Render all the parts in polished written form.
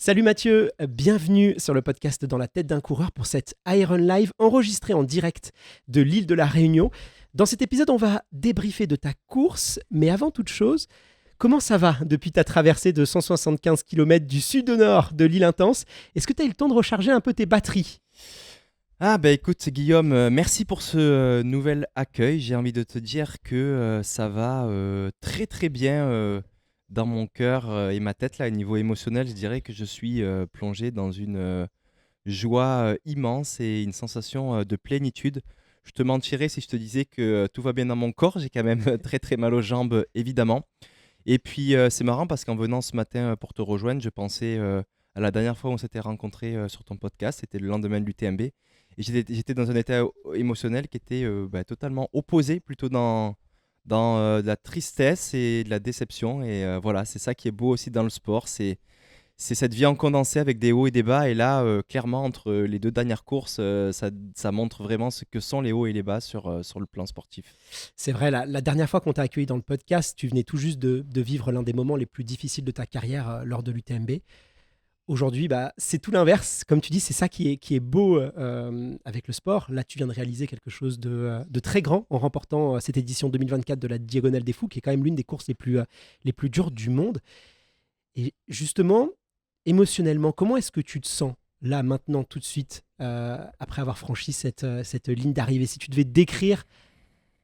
Salut Mathieu, bienvenue sur le podcast Dans la tête d'un coureur pour cette Iron Live enregistrée en direct de l'île de la Réunion. Dans cet épisode, on va débriefer de ta course, mais avant toute chose, comment ça va depuis ta traversée de 175 km du sud au nord de l'île Intense? Est-ce que tu as eu le temps de recharger un peu tes batteries? Ah bah écoute Guillaume, merci pour ce nouvel accueil. J'ai envie de te dire que ça va très très bien dans mon cœur et ma tête là, au niveau émotionnel. Je dirais que je suis plongé dans une joie immense et une sensation de plénitude. Je te mentirais si je te disais que tout va bien dans mon corps. J'ai quand même très très mal aux jambes évidemment. Et puis c'est marrant parce qu'en venant ce matin pour te rejoindre, je pensais à la dernière fois où on s'était rencontrés sur ton podcast, c'était le lendemain de l'UTMB. Et j'étais dans un état émotionnel qui était totalement opposé, plutôt dans de la tristesse et de la déception. Et voilà, c'est ça qui est beau aussi dans le sport, c'est cette vie en condensé avec des hauts et des bas. Et là, clairement, entre les deux dernières courses, ça montre vraiment ce que sont les hauts et les bas sur le plan sportif. C'est vrai, la dernière fois qu'on t'a accueilli dans le podcast, tu venais tout juste de vivre l'un des moments les plus difficiles de ta carrière lors de l'UTMB. Aujourd'hui, c'est tout l'inverse. Comme tu dis, c'est ça qui est beau avec le sport. Là, tu viens de réaliser quelque chose de très grand en remportant cette édition 2024 de la Diagonale des Fous, qui est quand même l'une des courses les plus dures du monde. Et justement, émotionnellement, comment est-ce que tu te sens là, maintenant, tout de suite, après avoir franchi cette ligne d'arrivée? Si tu devais décrire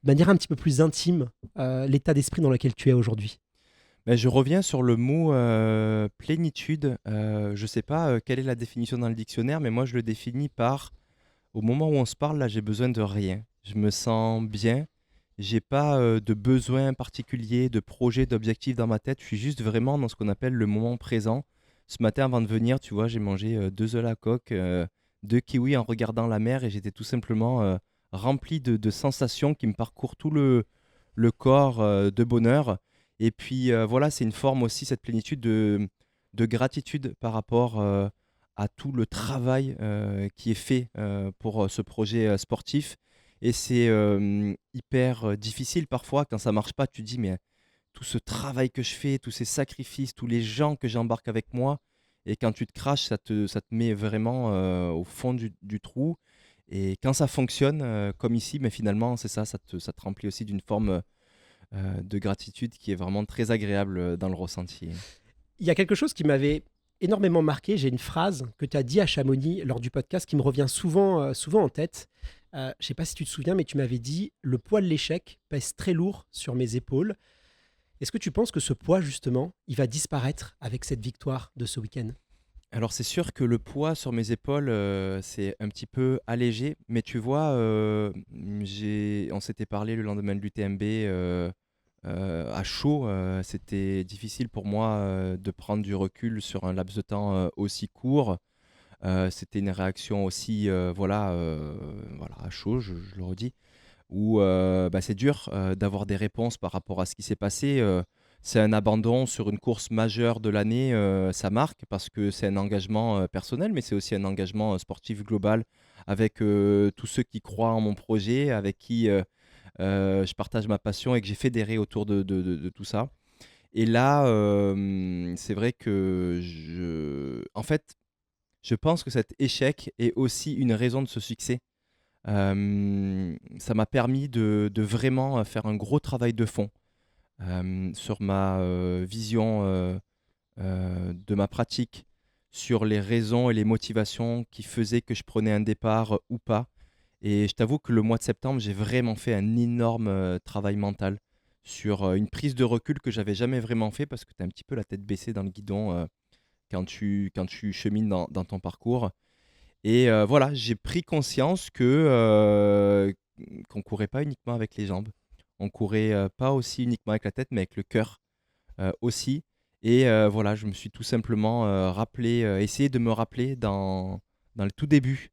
de manière un petit peu plus intime l'état d'esprit dans lequel tu es aujourd'hui. Ben, je reviens sur le mot plénitude. Je ne sais pas quelle est la définition dans le dictionnaire, mais moi je le définis par au moment où on se parle, là j'ai besoin de rien. Je me sens bien. J'ai pas de besoin particulier, de projet, d'objectif dans ma tête. Je suis juste vraiment dans ce qu'on appelle le moment présent. Ce matin, avant de venir, tu vois, j'ai mangé 2 œufs à la coque, 2 kiwis en regardant la mer et j'étais tout simplement rempli de sensations qui me parcourent tout le corps de bonheur. Et puis voilà, c'est une forme aussi, cette plénitude de gratitude par rapport à tout le travail qui est fait pour ce projet sportif. Et c'est hyper difficile parfois quand ça marche pas. Tu te dis, mais tout ce travail que je fais, tous ces sacrifices, tous les gens que j'embarque avec moi. Et quand tu te craches, ça te met vraiment au fond du trou. Et quand ça fonctionne, comme ici, mais finalement, c'est ça, ça te remplit aussi d'une forme de gratitude qui est vraiment très agréable dans le ressenti. Il y a quelque chose qui m'avait énormément marqué. J'ai une phrase que tu as dit à Chamonix lors du podcast qui me revient souvent en tête. Je ne sais pas si tu te souviens, mais tu m'avais dit: le poids de l'échec pèse très lourd sur mes épaules. Est-ce que tu penses que ce poids, justement, il va disparaître avec cette victoire de ce week-end? Alors c'est sûr que le poids sur mes épaules, c'est un petit peu allégé, mais tu vois, on s'était parlé le lendemain de l'UTMB à chaud. C'était difficile pour moi de prendre du recul sur un laps de temps aussi court. C'était une réaction aussi, voilà, à chaud, je le redis, où c'est dur d'avoir des réponses par rapport à ce qui s'est passé. C'est un abandon sur une course majeure de l'année, ça marque parce que c'est un engagement personnel, mais c'est aussi un engagement sportif global avec tous ceux qui croient en mon projet, avec qui je partage ma passion et que j'ai fédéré autour de tout ça. Et là, c'est vrai que en fait, je pense que cet échec est aussi une raison de ce succès. Ça m'a permis de vraiment faire un gros travail de fond sur ma vision de ma pratique, sur les raisons et les motivations qui faisaient que je prenais un départ ou pas. Et je t'avoue que le mois de septembre, j'ai vraiment fait un énorme travail mental sur une prise de recul que j'avais jamais vraiment fait parce que tu as un petit peu la tête baissée dans le guidon quand tu chemines dans ton parcours. Et voilà, j'ai pris conscience qu'on courait pas uniquement avec les jambes. On courait pas aussi uniquement avec la tête, mais avec le cœur aussi. Et voilà, je me suis tout simplement rappelé, essayé de me rappeler dans le tout début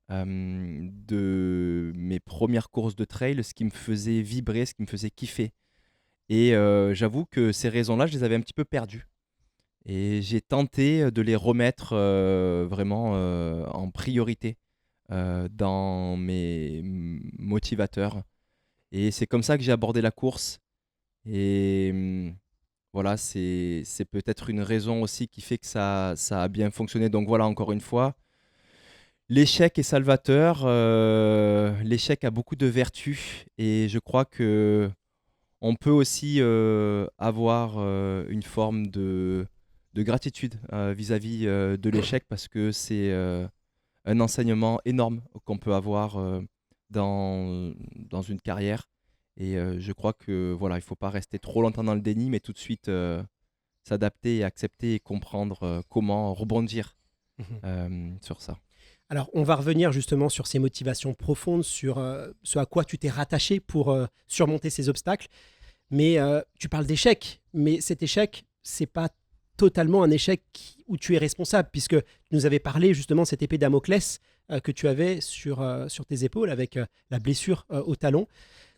de mes premières courses de trail, ce qui me faisait vibrer, ce qui me faisait kiffer. Et j'avoue que ces raisons-là, je les avais un petit peu perdues. Et j'ai tenté de les remettre vraiment en priorité dans mes motivateurs. Et c'est comme ça que j'ai abordé la course. Et Voilà, c'est peut-être une raison aussi qui fait que ça a bien fonctionné. Donc voilà, encore une fois, l'échec est salvateur. L'échec a beaucoup de vertus et je crois que on peut aussi avoir une forme de gratitude vis-à-vis de l'échec parce que c'est un enseignement énorme qu'on peut avoir dans une carrière. Et je crois que voilà, il ne faut pas rester trop longtemps dans le déni, mais tout de suite s'adapter et accepter et comprendre comment rebondir Mhm. sur ça. Alors, on va revenir justement sur ces motivations profondes, sur ce à quoi tu t'es rattaché pour surmonter ces obstacles. Mais tu parles d'échec, mais cet échec, c'est pas totalement un échec où tu es responsable, puisque tu nous avais parlé justement de cette épée Damoclès que tu avais sur tes épaules avec la blessure au talon.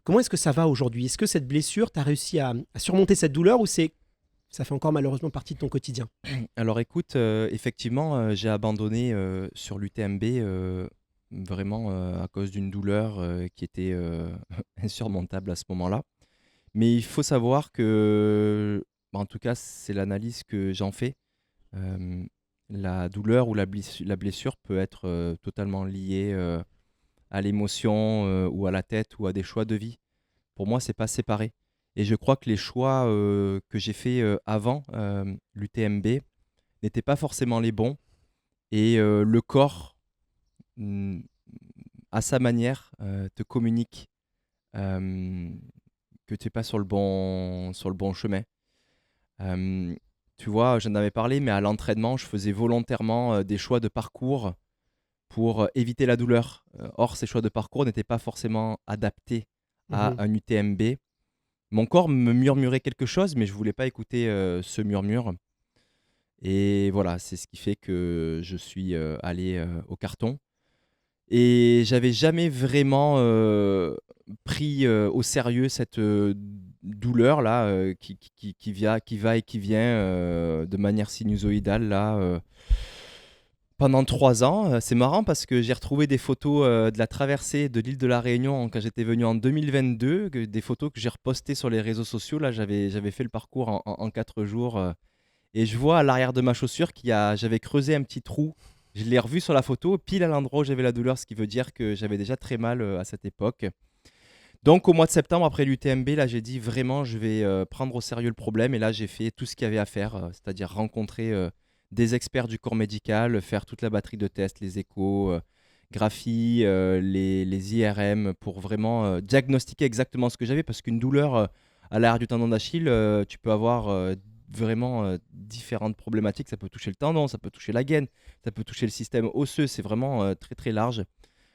Comment est-ce que ça va aujourd'hui? Est-ce que cette blessure, tu as réussi à surmonter cette douleur ou ça fait encore malheureusement partie de ton quotidien? Alors écoute, effectivement, j'ai abandonné sur l'UTMB vraiment à cause d'une douleur qui était insurmontable à ce moment-là. Mais il faut savoir que, en tout cas, c'est l'analyse que j'en fais. euh, la douleur ou la blessure peut être totalement liée à l'émotion ou à la tête ou à des choix de vie. Pour moi, c'est pas séparé. Et je crois que les choix que j'ai faits avant l'UTMB n'étaient pas forcément les bons. Et le corps, mm, à sa manière, te communique euh, que tu n'es pas sur le bon chemin. Euh, Tu vois, j'en avais parlé, mais à l'entraînement, je faisais volontairement des choix de parcours pour éviter la douleur. Or, ces choix de parcours n'étaient pas forcément adaptés à Mhm. un UTMB. Mon corps me murmurait quelque chose, mais je voulais pas écouter ce murmure. Et voilà, c'est ce qui fait que je suis allé au carton. Et j'avais jamais vraiment pris au sérieux cette douleur-là qui va et qui vient de manière sinusoïdale là, pendant 3 ans. C'est marrant parce que j'ai retrouvé des photos de la traversée de l'île de la Réunion quand j'étais venu en 2022, des photos que j'ai repostées sur les réseaux sociaux. Là, j'avais fait le parcours en 4 jours. Et je vois à l'arrière de ma chaussure j'avais creusé un petit trou. Je l'ai revu sur la photo, pile à l'endroit où j'avais la douleur, ce qui veut dire que j'avais déjà très mal à cette époque. Donc au mois de septembre, après l'UTMB, là j'ai dit vraiment je vais prendre au sérieux le problème. Et là j'ai fait tout ce qu'il y avait à faire, c'est-à-dire rencontrer des experts du corps médical, faire toute la batterie de tests, les échos, graphie, les IRM, pour vraiment diagnostiquer exactement ce que j'avais. Parce qu'une douleur à l'arrière du tendon d'Achille, tu peux avoir vraiment différentes problématiques. Ça peut toucher le tendon, ça peut toucher la gaine, ça peut toucher le système osseux. C'est vraiment très très large.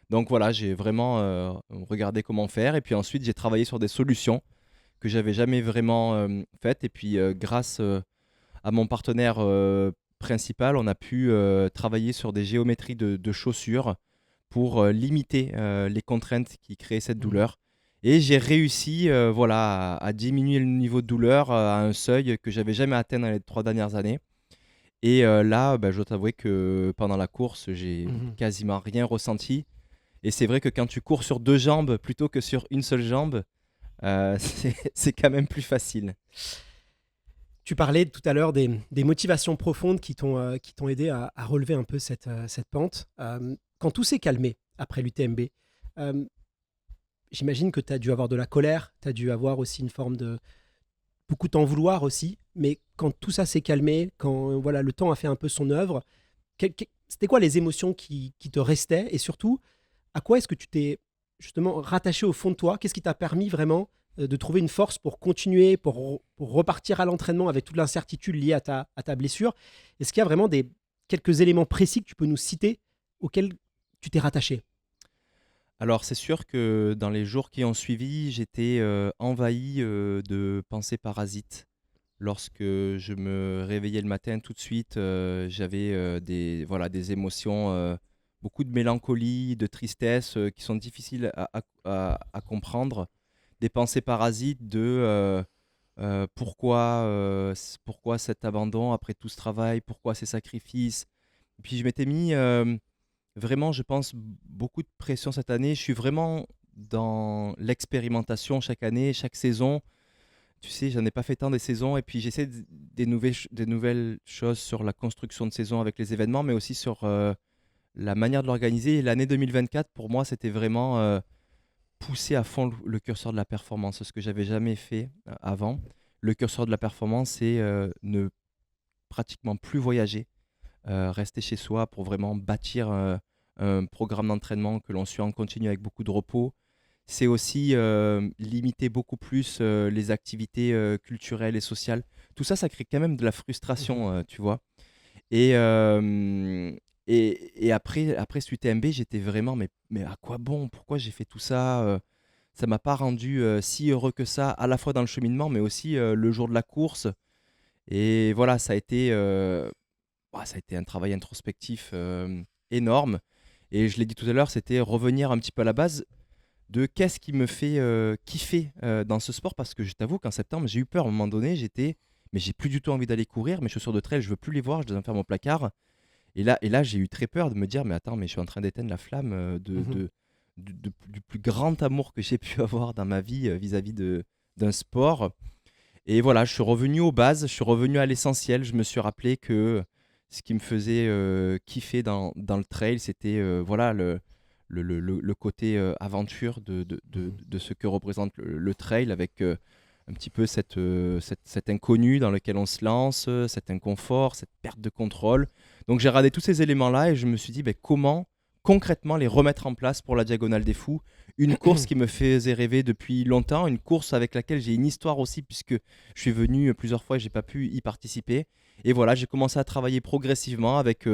Donc voilà, j'ai vraiment regardé comment faire. Et puis ensuite, j'ai travaillé sur des solutions que j'avais jamais vraiment faites. Et puis grâce à mon partenaire principal, on a pu travailler sur des géométries de chaussures pour limiter les contraintes qui créaient cette Mhm. douleur. Et j'ai réussi voilà, à diminuer le niveau de douleur à un seuil que j'avais jamais atteint dans les 3 dernières années. Et là, bah, je dois t'avouer que pendant la course, j'ai Mhm. quasiment rien ressenti. Et c'est vrai que quand tu cours sur 2 jambes plutôt que sur une seule jambe, c'est quand même plus facile. Tu parlais tout à l'heure des motivations profondes qui t'ont aidé à relever un peu cette pente. Quand tout s'est calmé après l'UTMB, euh, j'imagine que tu as dû avoir de la colère, tu as dû avoir aussi une forme de beaucoup t'en vouloir aussi. Mais quand tout ça s'est calmé, quand voilà, le temps a fait un peu son œuvre, c'était quoi les émotions qui te restaient? Et surtout, à quoi est-ce que tu t'es justement rattaché au fond de toi? Qu'est-ce qui t'a permis vraiment de trouver une force pour continuer, pour repartir à l'entraînement avec toute l'incertitude liée à ta blessure? Est-ce qu'il y a vraiment quelques éléments précis que tu peux nous citer auxquels tu t'es rattaché? Alors c'est sûr que dans les jours qui ont suivi, j'étais envahi de pensées parasites. Lorsque je me réveillais le matin, tout de suite, j'avais voilà, des émotions, beaucoup de mélancolie, de tristesse qui sont difficiles à comprendre. Des pensées parasites de pourquoi cet abandon après tout ce travail, pourquoi ces sacrifices. Et puis je m'étais mis vraiment, je pense, beaucoup de pression cette année. Je suis vraiment dans l'expérimentation chaque année, chaque saison. tu sais, j'en ai pas fait tant des saisons et puis j'essaie des nouvelles choses sur la construction de saison avec les événements, mais aussi sur la manière de l'organiser. Et l'année 2024, pour moi, c'était vraiment pousser à fond le curseur de la performance, ce que j'avais jamais fait avant. Le curseur de la performance, c'est ne pratiquement plus voyager, rester chez soi pour vraiment bâtir un programme d'entraînement que l'on suit en continu avec beaucoup de repos. C'est aussi limiter beaucoup plus les activités culturelles et sociales. Tout ça, ça crée quand même de la Mhm. frustration, tu vois. Et, euh, et après ce UTMB, j'étais vraiment, mais à quoi bon? Pourquoi j'ai fait tout ça? Ça m'a pas rendu si heureux que ça, à la fois dans le cheminement, mais aussi le jour de la course. Et voilà, ça a été un travail introspectif énorme. Et je l'ai dit tout à l'heure, c'était revenir un petit peu à la base de qu'est-ce qui me fait kiffer dans ce sport. Parce que je t'avoue qu'en septembre, j'ai eu peur à un moment donné. Mais j'ai plus du tout envie d'aller courir. Mes chaussures de trail, je veux plus les voir, je dois en faire mon placard. Et là, j'ai eu très peur de me dire, mais attends, mais je suis en train d'éteindre la flamme Mhm. du plus grand amour que j'ai pu avoir dans ma vie vis-à-vis d'un sport. Et voilà, je suis revenu aux bases, je suis revenu à l'essentiel. Je me suis rappelé que ce qui me faisait kiffer dans le trail, c'était voilà, le côté aventure Mhm. de ce que représente le trail avec un petit peu cet inconnu dans lequel on se lance, cet inconfort, cette perte de contrôle. Donc j'ai regardé tous ces éléments-là et je me suis dit ben, comment concrètement les remettre en place pour la Diagonale des Fous. Une course qui me faisait rêver depuis longtemps, une course avec laquelle j'ai une histoire aussi puisque je suis venu plusieurs fois et j'ai pas pu y participer. Et voilà, j'ai commencé à travailler progressivement avec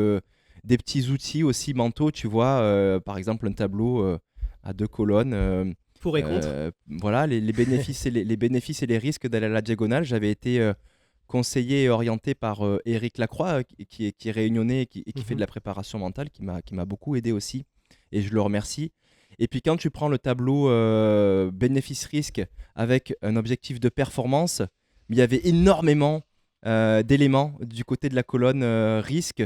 des petits outils aussi mentaux, tu vois, par exemple un tableau à deux colonnes. Pour et contre. Voilà, les bénéfices les bénéfices et les risques d'aller à la diagonale. J'avais été conseillé et orienté par Éric Lacroix, qui est réunionnais et qui fait de Mhm. la préparation mentale, qui m'a beaucoup aidé aussi. Et je le remercie. Et puis quand tu prends le tableau bénéfice-risque avec un objectif de performance, il y avait énormément d'éléments du côté de la colonne risque,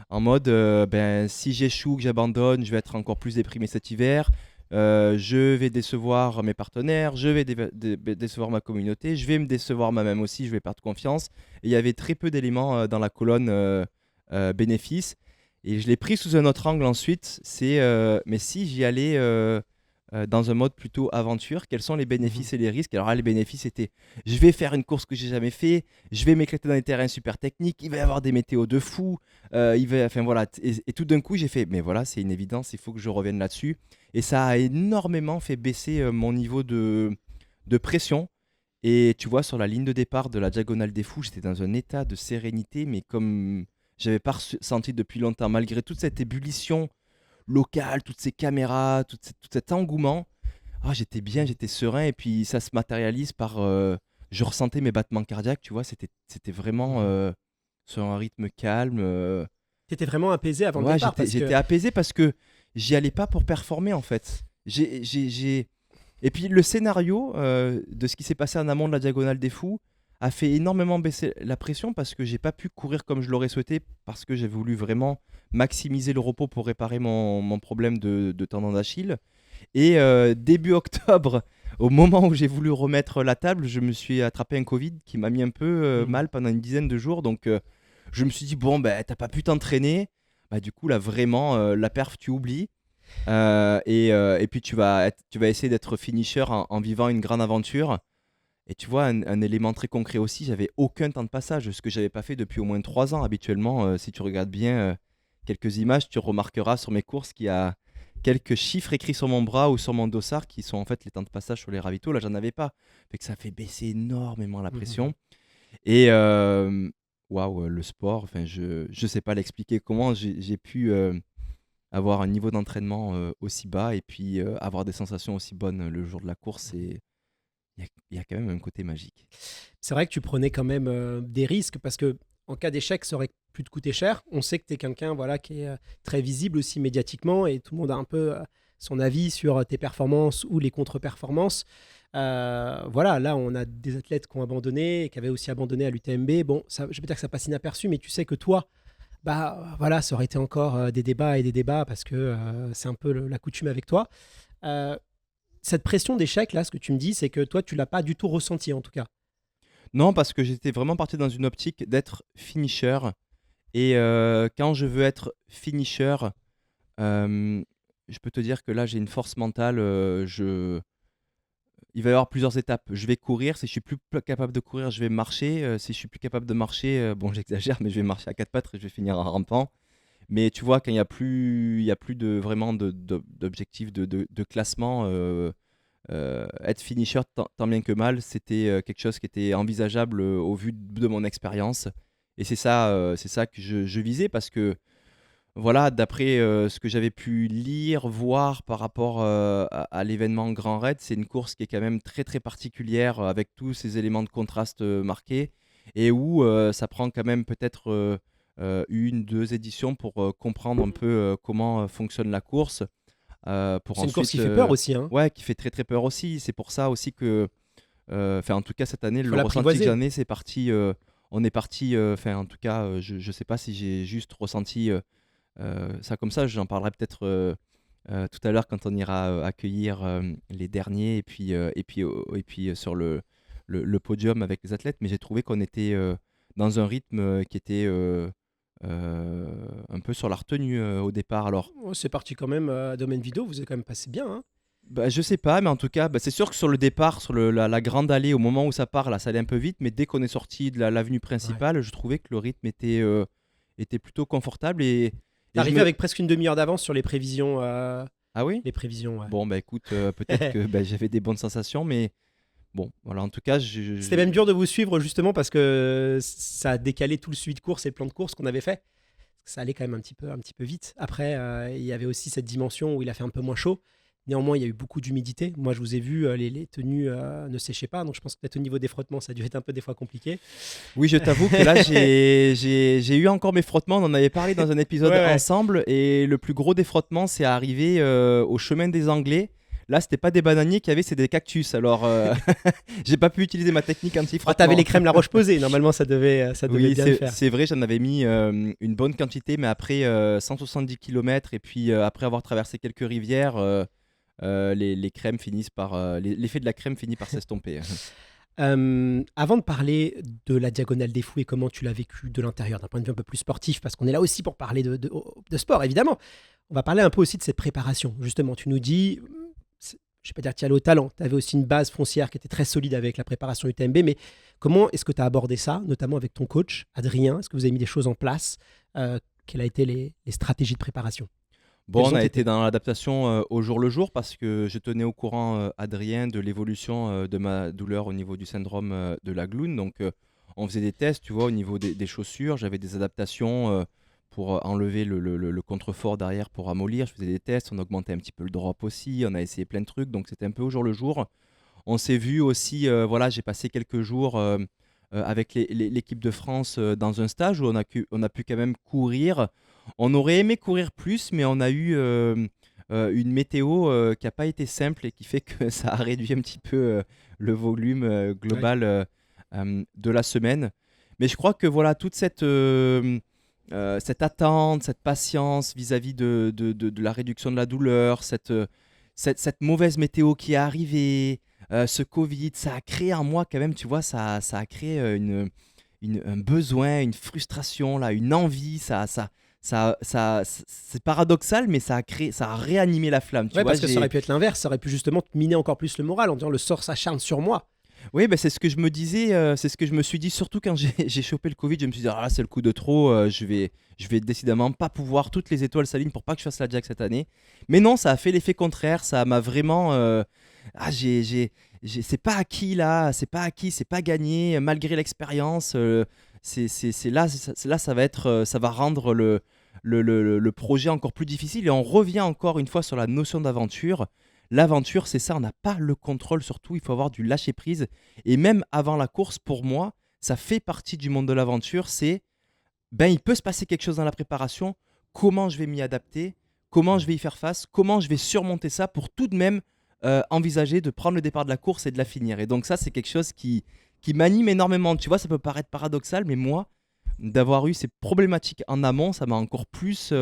en mode ben, si j'échoue, que j'abandonne, je vais être encore plus déprimé cet hiver. Je vais décevoir mes partenaires, je vais décevoir ma communauté, je vais me décevoir moi-même aussi, je vais perdre confiance. Et il y avait très peu d'éléments dans la colonne bénéfices. Et je l'ai pris sous un autre angle ensuite. Mais si j'y allais dans un mode plutôt aventure, quels sont les Mhm. bénéfices et les risques? Alors là, les bénéfices étaient, je vais faire une course que j'ai jamais fait, je vais m'éclater dans des terrains super techniques, il va y avoir des météos de fou, enfin voilà. Et tout d'un coup, j'ai fait, mais voilà, c'est une évidence, il faut que je revienne là-dessus. Et ça a énormément fait baisser mon niveau de pression. Et tu vois, sur la ligne de départ de la Diagonale des Fous, j'étais dans un état de sérénité, mais comme j'avais pas senti depuis longtemps, malgré toute cette ébullition locale, toutes ces caméras, tout cet engouement. Ah, j'étais bien, Mhm. j'étais serein, et puis ça se matérialise par. Je ressentais mes battements cardiaques, tu vois, c'était vraiment Mhm. sur un rythme calme. T'étais vraiment apaisé avant le Ouais, départ j'étais, parce que j'étais apaisé parce que j'y allais pas pour performer en fait. Et puis le scénario de ce qui s'est passé en amont de la Diagonale des Fous a fait énormément baisser la pression parce que j'ai pas pu courir comme je l'aurais souhaité parce que j'ai voulu vraiment maximiser le repos pour réparer mon problème de tendon d'Achille. Et début octobre, au moment où j'ai voulu remettre la table, je me suis attrapé un Covid qui m'a mis un peu Mhm. mal pendant une dizaine de jours. Donc je me suis dit, bon, ben, t'as pas pu t'entraîner. Bah, du coup, là, vraiment, la perf, tu oublies. Et puis, tu vas essayer d'être finisher en vivant une grande aventure. Et tu vois, un élément très concret aussi, j'avais aucun temps de passage, ce que j'avais pas fait depuis au moins 3 ans. Habituellement, si tu regardes bien quelques images, tu remarqueras sur mes courses qu'il y a quelques chiffres écrits sur mon bras ou sur mon dossard qui sont en fait les temps de passage sur les ravitaux. Là, j'en avais pas. Fait que ça fait baisser énormément la pression. Mhm. Et waouh, le sport, enfin, je sais pas l'expliquer comment j'ai pu avoir un niveau d'entraînement aussi bas et puis avoir des sensations aussi bonnes le jour de la course. Et il y a quand même un côté magique. C'est vrai que tu prenais quand même des risques parce que en cas d'échec, ça aurait pu te coûter cher. On sait que tu es quelqu'un voilà, qui est très visible aussi médiatiquement et tout le monde a un peu son avis sur tes performances ou les contre-performances. Voilà, là, on a des athlètes qui ont abandonné et qui avaient aussi abandonné à l'UTMB. Bon, ça, je vais dire que ça passe inaperçu, mais tu sais que toi, bah voilà, ça aurait été encore des débats et des débats parce que c'est un peu la coutume avec toi. Euh, cette pression d'échec, là, ce que tu me dis, c'est que toi, tu l'as pas du tout ressenti en tout cas. Non, parce que j'étais vraiment parti dans une optique d'être finisher. Et quand je veux être finisher, euh, je peux te dire que là, j'ai une force mentale. Il va y avoir plusieurs étapes. Je vais courir. Si je suis plus capable de courir, je vais marcher. Si je suis plus capable de marcher, bon, j'exagère, mais je vais marcher à quatre pattes et je vais finir en rampant. Mais tu vois, quand il y a plus de vraiment d'objectif de classement, être finisher tant bien que mal, c'était quelque chose qui était envisageable au vu de mon expérience. Et c'est ça que je visais parce que voilà, d'après ce que j'avais pu lire, voir par rapport à l'événement Grand Raid, c'est une course qui est quand même très très particulière avec tous ces éléments de contraste marqués et où ça prend quand même peut-être une, deux éditions pour comprendre un peu comment fonctionne la course. Pour C'est une course ensuite, qui fait peur aussi, hein. ouais, qui fait très très peur aussi. C'est pour ça aussi que, enfin, en tout cas cette année, Il faut le ressenti que l'apprivoiser. j'en ai, c'est parti. On est parti. Enfin, en tout cas, je sais pas si j'ai juste ressenti ça comme ça. J'en parlerai peut-être tout à l'heure quand on ira accueillir les derniers et puis sur le podium avec les athlètes. Mais j'ai trouvé qu'on était dans un rythme qui était un peu sur la retenue au départ. Alors, Oh, c'est parti quand même à domaine vidéo, vous avez quand même passé bien, hein. bah, je sais pas, mais en tout cas, bah, c'est sûr que sur le départ, sur la grande allée, au moment où ça part, là, ça allait un peu vite. Mais dès qu'on est sorti de l'avenue Ouais. principale, je trouvais que le rythme était plutôt confortable. T'es Et je arrivé me. avec presque une demi-heure d'avance sur Ah oui? les prévisions, ouais. Bon, bah écoute, peut-être que bah, j'avais des bonnes sensations, mais bon, voilà, en tout cas, C'était même dur de vous suivre justement parce que ça a décalé tout le suivi de course et le plan de course qu'on avait fait. Ça allait quand même un petit peu vite. Après, il y avait aussi cette dimension où il a fait un peu moins chaud. Néanmoins, il y a eu beaucoup d'humidité. Moi, je vous ai vu, les tenues ne séchaient pas. Donc, je pense que peut-être au niveau des frottements, ça a dû être un peu des fois compliqué. Oui, je t'avoue que là, j'ai eu encore mes frottements. On en avait parlé dans un Ouais, épisode ouais. ensemble. Et le plus gros des frottements, c'est arrivé au chemin des Anglais. Là, c'était pas des bananiers qu'il y avait, c'est des cactus. Alors, j'ai pas pu utiliser ma technique Ah, t'avais anti-frottement. les crèmes La Roche-Posay. Normalement, ça devait Oui, bien le faire. c'est vrai, j'en avais mis une bonne quantité, mais après 170 km et puis après avoir traversé quelques rivières, les crèmes finissent par. L'effet de la crème finit par s'estomper. Avant de parler de la Diagonale des Fous et comment tu l'as vécu de l'intérieur, d'un point de vue un peu plus sportif, parce qu'on est là aussi pour parler de sport, évidemment, on va parler un peu aussi de cette préparation. Justement, tu nous dis, je ne vais pas dire que tu allais au talent, tu avais aussi une base foncière qui était très solide avec la préparation UTMB, mais comment est-ce que tu as abordé ça, notamment avec ton coach, Adrien? Est-ce que vous avez mis des choses en place? Quelles ont été les stratégies de préparation? Bon, Quelles on ont a été été? dans l'adaptation au jour le jour parce que je tenais au courant Adrien de l'évolution de ma douleur au niveau du syndrome de la gloune. Donc, on faisait des tests, tu vois, au niveau des chaussures. J'avais des adaptations pour enlever le contrefort derrière pour amollir. Je faisais des tests, on augmentait un petit peu le drop aussi. On a essayé plein de trucs. Donc, c'était un peu au jour le jour. On s'est vu aussi, voilà, j'ai passé quelques jours avec l'équipe de France dans un stage où on a pu quand même courir. On aurait aimé courir plus, mais on a eu une météo qui n'a pas été simple et qui fait que ça a réduit un petit peu le volume Ouais. global de la semaine. Mais je crois que voilà, toute cette attente, cette patience vis-à-vis de la réduction de la douleur, cette mauvaise météo qui est arrivée, ce Covid, ça a créé en moi quand même, tu vois, ça a créé un besoin, une frustration, là, une envie, c'est paradoxal, mais ça a réanimé la flamme, tu Ouais, vois. parce que ça aurait pu être l'inverse, ça aurait pu justement te miner encore plus le moral en disant le sort s'acharne sur moi. Oui, bah, c'est ce que je me disais, c'est ce que je me suis dit, surtout quand j'ai chopé le Covid, je me suis dit, ah là, c'est le coup de trop, je vais décidément pas pouvoir, toutes les étoiles s'alignent pour pas que je fasse la Jack cette année. Mais non, ça a fait l'effet contraire, ça m'a vraiment... ah, c'est pas acquis là, c'est pas acquis, c'est pas gagné, malgré l'expérience, là, ça va être, ça va rendre le projet encore plus difficile, et on revient encore une fois sur la notion d'aventure. L'aventure, c'est ça, on n'a pas le contrôle, surtout, il faut avoir du lâcher-prise. Et même avant la course, pour moi, ça fait partie du monde de l'aventure. C'est, ben, il peut se passer quelque chose dans la préparation. Comment je vais m'y adapter? Comment je vais y faire face? Comment je vais surmonter ça pour tout de même envisager de prendre le départ de la course et de la finir? Et donc ça, c'est quelque chose qui m'anime énormément. Tu vois, ça peut paraître paradoxal, mais moi, d'avoir eu ces problématiques en amont, ça m'a encore plus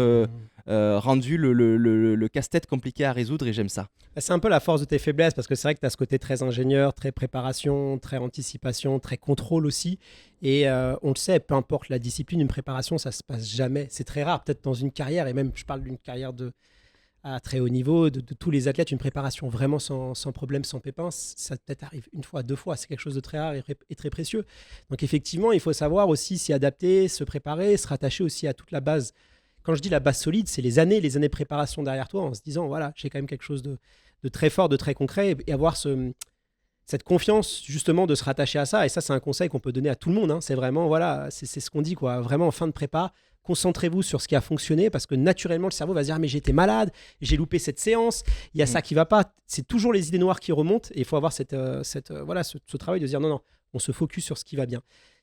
rendu le casse-tête compliqué à résoudre et j'aime ça. C'est un peu la force de tes faiblesses parce que c'est vrai que tu as ce côté très ingénieur, très préparation, très anticipation, très contrôle aussi. Et on le sait, peu importe la discipline, une préparation, ça se passe jamais. C'est très rare, peut-être dans une carrière, et même je parle d'une carrière à très haut niveau, de tous les athlètes, une préparation vraiment sans problème, sans pépin, ça peut-être arrive une fois, deux fois. C'est quelque chose de très rare et très précieux. Donc effectivement, il faut savoir aussi s'y adapter, se préparer, se rattacher aussi à toute la base. Quand je dis la base solide, c'est les années de préparation derrière toi en se disant, voilà, j'ai quand même quelque chose de très fort, de très concret et avoir cette confiance justement de se rattacher à ça. Et ça, c'est un conseil qu'on peut donner à tout le monde. Hein. C'est vraiment, voilà, c'est ce qu'on dit, quoi. Vraiment en fin de prépa, concentrez-vous sur ce qui a fonctionné parce que naturellement, le cerveau va se dire, mais j'ai été malade, j'ai loupé cette séance, il y a ça qui va pas. C'est toujours les idées noires qui remontent et il faut avoir ce travail de se dire, non, on se focus sur ce qui va bien.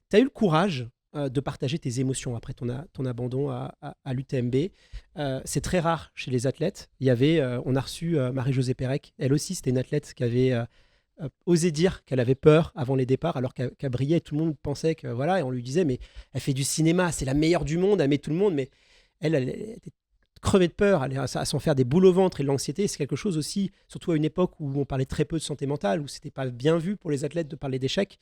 Tu as eu le courage de partager tes émotions après ton abandon à l'UTMB. C'est très rare chez les athlètes. On a reçu Marie-Josée Pérec. Elle aussi, c'était une athlète qui avait osé dire qu'elle avait peur avant les départs, alors qu'elle brillait. Tout le monde pensait que voilà, et on lui disait mais elle fait du cinéma, c'est la meilleure du monde, elle met tout le monde, mais elle était crevée de peur, elle à s'en faire des boules au ventre et de l'anxiété. C'est quelque chose aussi, surtout à une époque où on parlait très peu de santé mentale, où c'était pas bien vu pour les athlètes de parler d'échecs.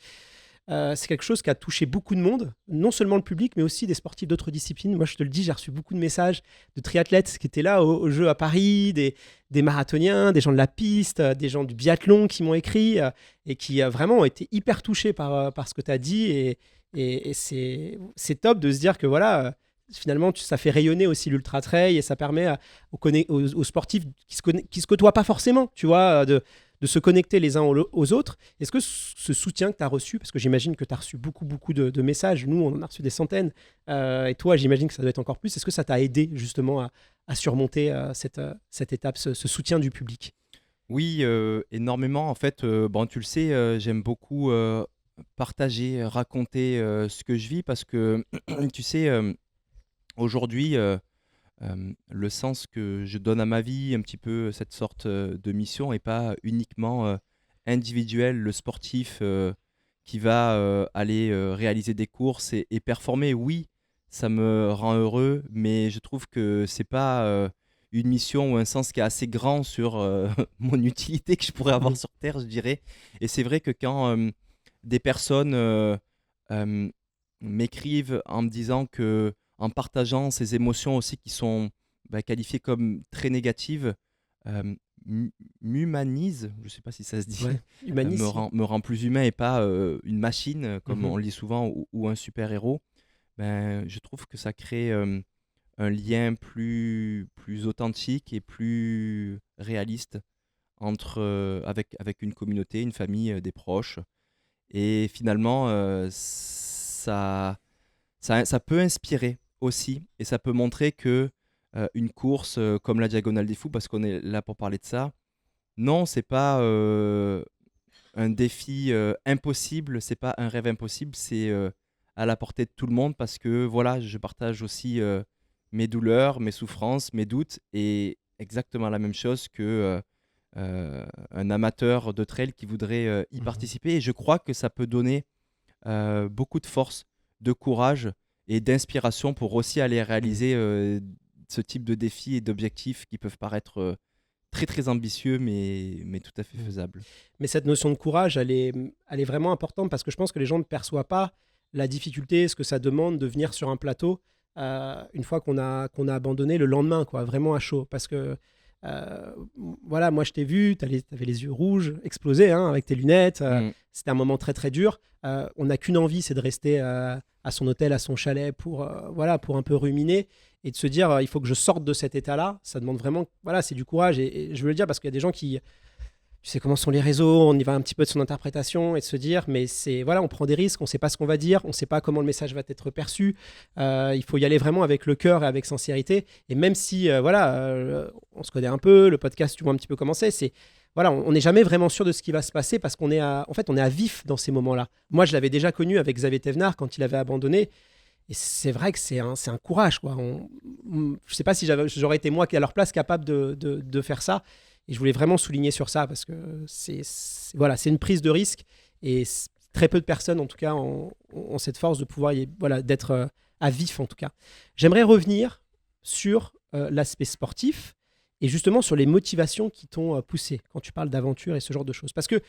C'est quelque chose qui a touché beaucoup de monde, non seulement le public, mais aussi des sportifs d'autres disciplines. Moi, je te le dis, j'ai reçu beaucoup de messages de triathlètes qui étaient là au jeu à Paris, des marathoniens, des gens de la piste, des gens du biathlon qui m'ont écrit et qui vraiment ont été hyper touchés par ce que tu as dit. Et c'est top de se dire que voilà, finalement, ça fait rayonner aussi l'ultra-trail et ça permet aux sportifs qui se côtoient pas forcément, tu vois, de se connecter les uns aux autres. Est-ce que ce soutien que tu as reçu, parce que j'imagine que tu as reçu beaucoup, beaucoup de messages, nous on en a reçu des centaines, et toi j'imagine que ça doit être encore plus, est-ce que ça t'a aidé justement à surmonter cette étape, ce soutien du public? Oui, énormément. En fait, bon, tu le sais, j'aime beaucoup partager, raconter ce que je vis parce que, tu sais, aujourd'hui, le sens que je donne à ma vie, un petit peu cette sorte de mission, et pas uniquement individuel, le sportif qui va aller réaliser des courses et performer. Oui, ça me rend heureux, mais je trouve que c'est pas une mission ou un sens qui est assez grand sur mon utilité que je pourrais avoir sur Terre, je dirais. Et c'est vrai que quand des personnes m'écrivent en me disant que en partageant ces émotions aussi qui sont qualifiées comme très négatives, m'humanise, je ne sais pas si ça se dit, Ouais, humaniste. me rend plus humain et pas une machine, comme on Mhm. le dit souvent, ou un super-héros. Je trouve que ça crée un lien plus authentique et plus réaliste avec une communauté, une famille, des proches. Et finalement, ça peut inspirer aussi et ça peut montrer que une course comme la Diagonale des Fous, parce qu'on est là pour parler de ça, non, c'est pas un défi impossible, c'est pas un rêve impossible, c'est à la portée de tout le monde parce que voilà, je partage aussi mes douleurs, mes souffrances, mes doutes et exactement la même chose que un amateur de trail qui voudrait y Mhm. participer. Et je crois que ça peut donner beaucoup de force, de courage et d'inspiration pour aussi aller Mhm. réaliser ce type de défis et d'objectifs qui peuvent paraître très très ambitieux mais tout à fait Mhm. faisables. Mais cette notion de courage, elle est vraiment importante parce que je pense que les gens ne perçoivent pas la difficulté, ce que ça demande de venir sur un plateau une fois qu'on a abandonné le lendemain, quoi, vraiment à chaud. Parce que, euh, voilà, moi je t'ai vu, tu avais les yeux rouges, explosés avec tes lunettes. Mm. C'était un moment très très dur. On n'a qu'une envie, c'est de rester à son hôtel, à son chalet voilà, pour un peu ruminer et de se dire il faut que je sorte de cet état-là. Ça demande vraiment, voilà, c'est du courage. Et je veux le dire parce qu'il y a des gens qui tu sais comment sont les réseaux, on y va un petit peu de son interprétation et de se dire, mais c'est voilà, on prend des risques, on ne sait pas ce qu'on va dire, on ne sait pas comment le message va être perçu. Il faut y aller vraiment avec le cœur et avec sincérité. Et même si voilà, on se connaît un peu, le podcast, tu vois un petit peu comment c'est voilà, on n'est jamais vraiment sûr de ce qui va se passer parce en fait, on est à vif dans ces moments-là. Moi, je l'avais déjà connu avec Xavier Thévenard quand il avait abandonné. Et c'est vrai que c'est un courage, quoi. Je ne sais pas si j'aurais été moi à leur place capable de faire ça. Et je voulais vraiment souligner sur ça parce que voilà, c'est une prise de risque et très peu de personnes, en tout cas, ont cette force de pouvoir d'être à vif, en tout cas. J'aimerais revenir sur l'aspect sportif et justement sur les motivations qui t'ont poussé quand tu parles d'aventure et ce genre de choses. Parce que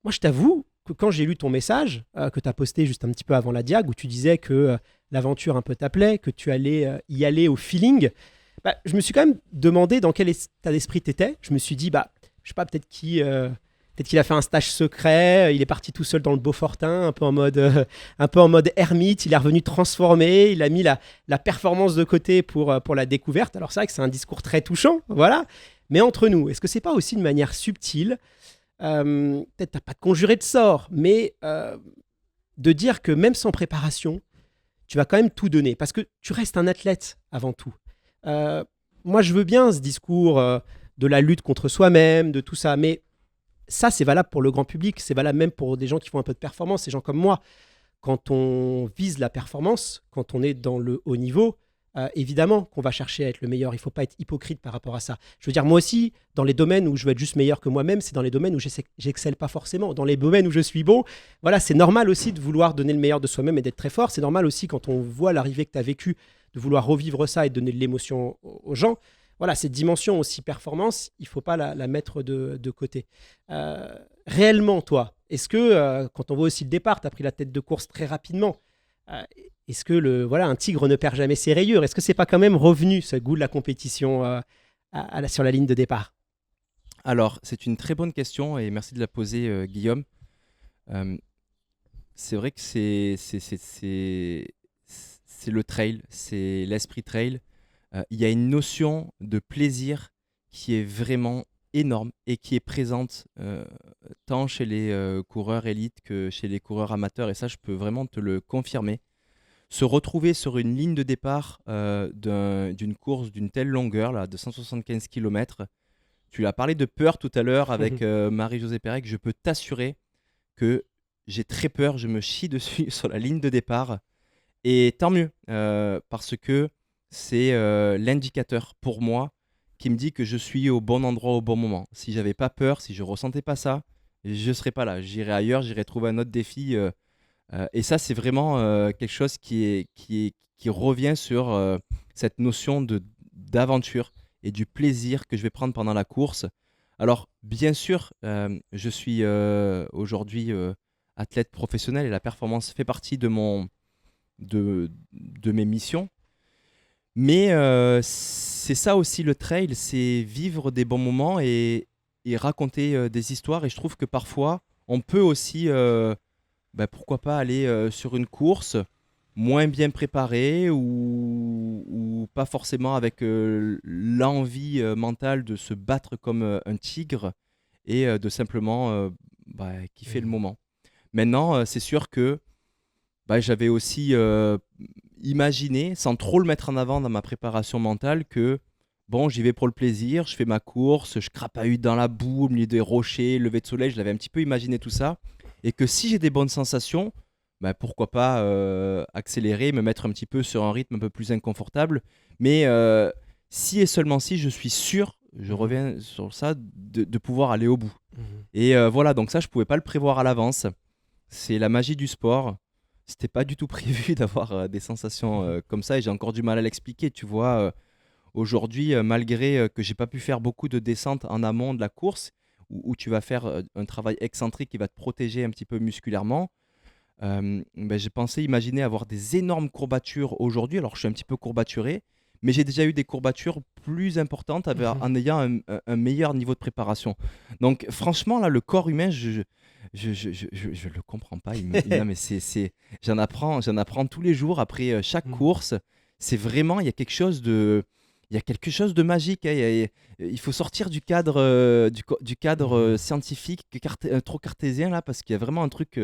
moi, je t'avoue que quand j'ai lu ton message, que tu as posté juste un petit peu avant la diag, où tu disais que l'aventure un peu t'appelait, que tu allais y aller au feeling, je me suis quand même demandé dans quel état d'esprit tu étais. Je me suis dit, je sais pas, peut-être qu'il a fait un stage secret, il est parti tout seul dans le Beaufortin, un peu en mode ermite, il est revenu transformé, il a mis la performance de côté pour la découverte. Alors c'est vrai que c'est un discours très touchant, voilà. Mais entre nous, est-ce que c'est pas aussi une manière subtile, peut-être t'as pas conjuré de sort, mais de dire que même sans préparation, tu vas quand même tout donner, parce que tu restes un athlète avant tout. Moi, je veux bien ce discours de la lutte contre soi-même, de tout ça, mais ça, c'est valable pour le grand public, c'est valable même pour des gens qui font un peu de performance, des gens comme moi. Quand on vise la performance, quand on est dans le haut niveau, évidemment qu'on va chercher à être le meilleur. Il ne faut pas être hypocrite par rapport à ça. Je veux dire, moi aussi, dans les domaines où je veux être juste meilleur que moi-même, c'est dans les domaines où j'excelle pas forcément. Dans les domaines où je suis bon, voilà, c'est normal aussi de vouloir donner le meilleur de soi-même et d'être très fort. C'est normal aussi quand on voit l'arrivée que tu as vécue, de vouloir revivre ça et de donner de l'émotion aux gens. Voilà, cette dimension aussi performance, il ne faut pas la mettre de côté. Réellement, toi, est-ce que, quand on voit aussi le départ, tu as pris la tête de course très rapidement, est-ce que un tigre ne perd jamais ses rayures? Est-ce que c'est pas quand même revenu, ce goût de la compétition sur la ligne de départ? Alors, c'est une très bonne question et merci de la poser, Guillaume. Euh, c'est vrai que c'est le trail, c'est l'esprit trail. Il y a une notion de plaisir qui est vraiment énorme et qui est présente tant chez les coureurs élites que chez les coureurs amateurs. Et ça, je peux vraiment te le confirmer. Se retrouver sur une ligne de départ d'une course d'une telle longueur, là, de 175 km, tu l'as parlé de peur tout à l'heure avec Marie-Josée Pérec, je peux t'assurer que j'ai très peur, je me chie dessus sur la ligne de départ. Et tant mieux, parce que c'est l'indicateur pour moi qui me dit que je suis au bon endroit au bon moment. Si j'avais pas peur, si je ressentais pas ça, je serais pas là. J'irais ailleurs, j'irais trouver un autre défi. Et ça, c'est vraiment quelque chose qui revient sur cette notion d'aventure et du plaisir que je vais prendre pendant la course. Alors, bien sûr, je suis aujourd'hui athlète professionnel et la performance fait partie de mes missions. Mais c'est ça aussi le trail, c'est vivre des bons moments et raconter des histoires. Et je trouve que parfois, on peut aussi, pourquoi pas aller sur une course moins bien préparée ou pas forcément avec l'envie mentale de se battre comme un tigre et de simplement kiffer le moment. Maintenant, c'est sûr que j'avais aussi imaginé, sans trop le mettre en avant dans ma préparation mentale, que bon, j'y vais pour le plaisir, je fais ma course, je crapahute dans la boue, au milieu des rochers, lever de soleil, je l'avais un petit peu imaginé tout ça. Et que si j'ai des bonnes sensations, pourquoi pas accélérer, me mettre un petit peu sur un rythme un peu plus inconfortable. Mais si et seulement si, je suis sûr, je reviens sur ça, de pouvoir aller au bout. Et voilà, donc ça, je ne pouvais pas le prévoir à l'avance. C'est la magie du sport. C'était pas du tout prévu d'avoir des sensations comme ça et j'ai encore du mal à l'expliquer. Tu vois, aujourd'hui, malgré que j'ai pas pu faire beaucoup de descentes en amont de la course, où tu vas faire un travail excentrique qui va te protéger un petit peu musculairement, j'ai pensé imaginer avoir des énormes courbatures aujourd'hui. Alors, je suis un petit peu courbaturé, mais j'ai déjà eu des courbatures plus importantes en ayant un meilleur niveau de préparation. Donc, franchement, là, le corps humain, je le comprends pas. Non, mais j'en apprends tous les jours après chaque course. C'est vraiment, il y a quelque chose de magique. Hein. Il faut sortir du cadre, du cadre scientifique trop cartésien là, parce qu'il y a vraiment un truc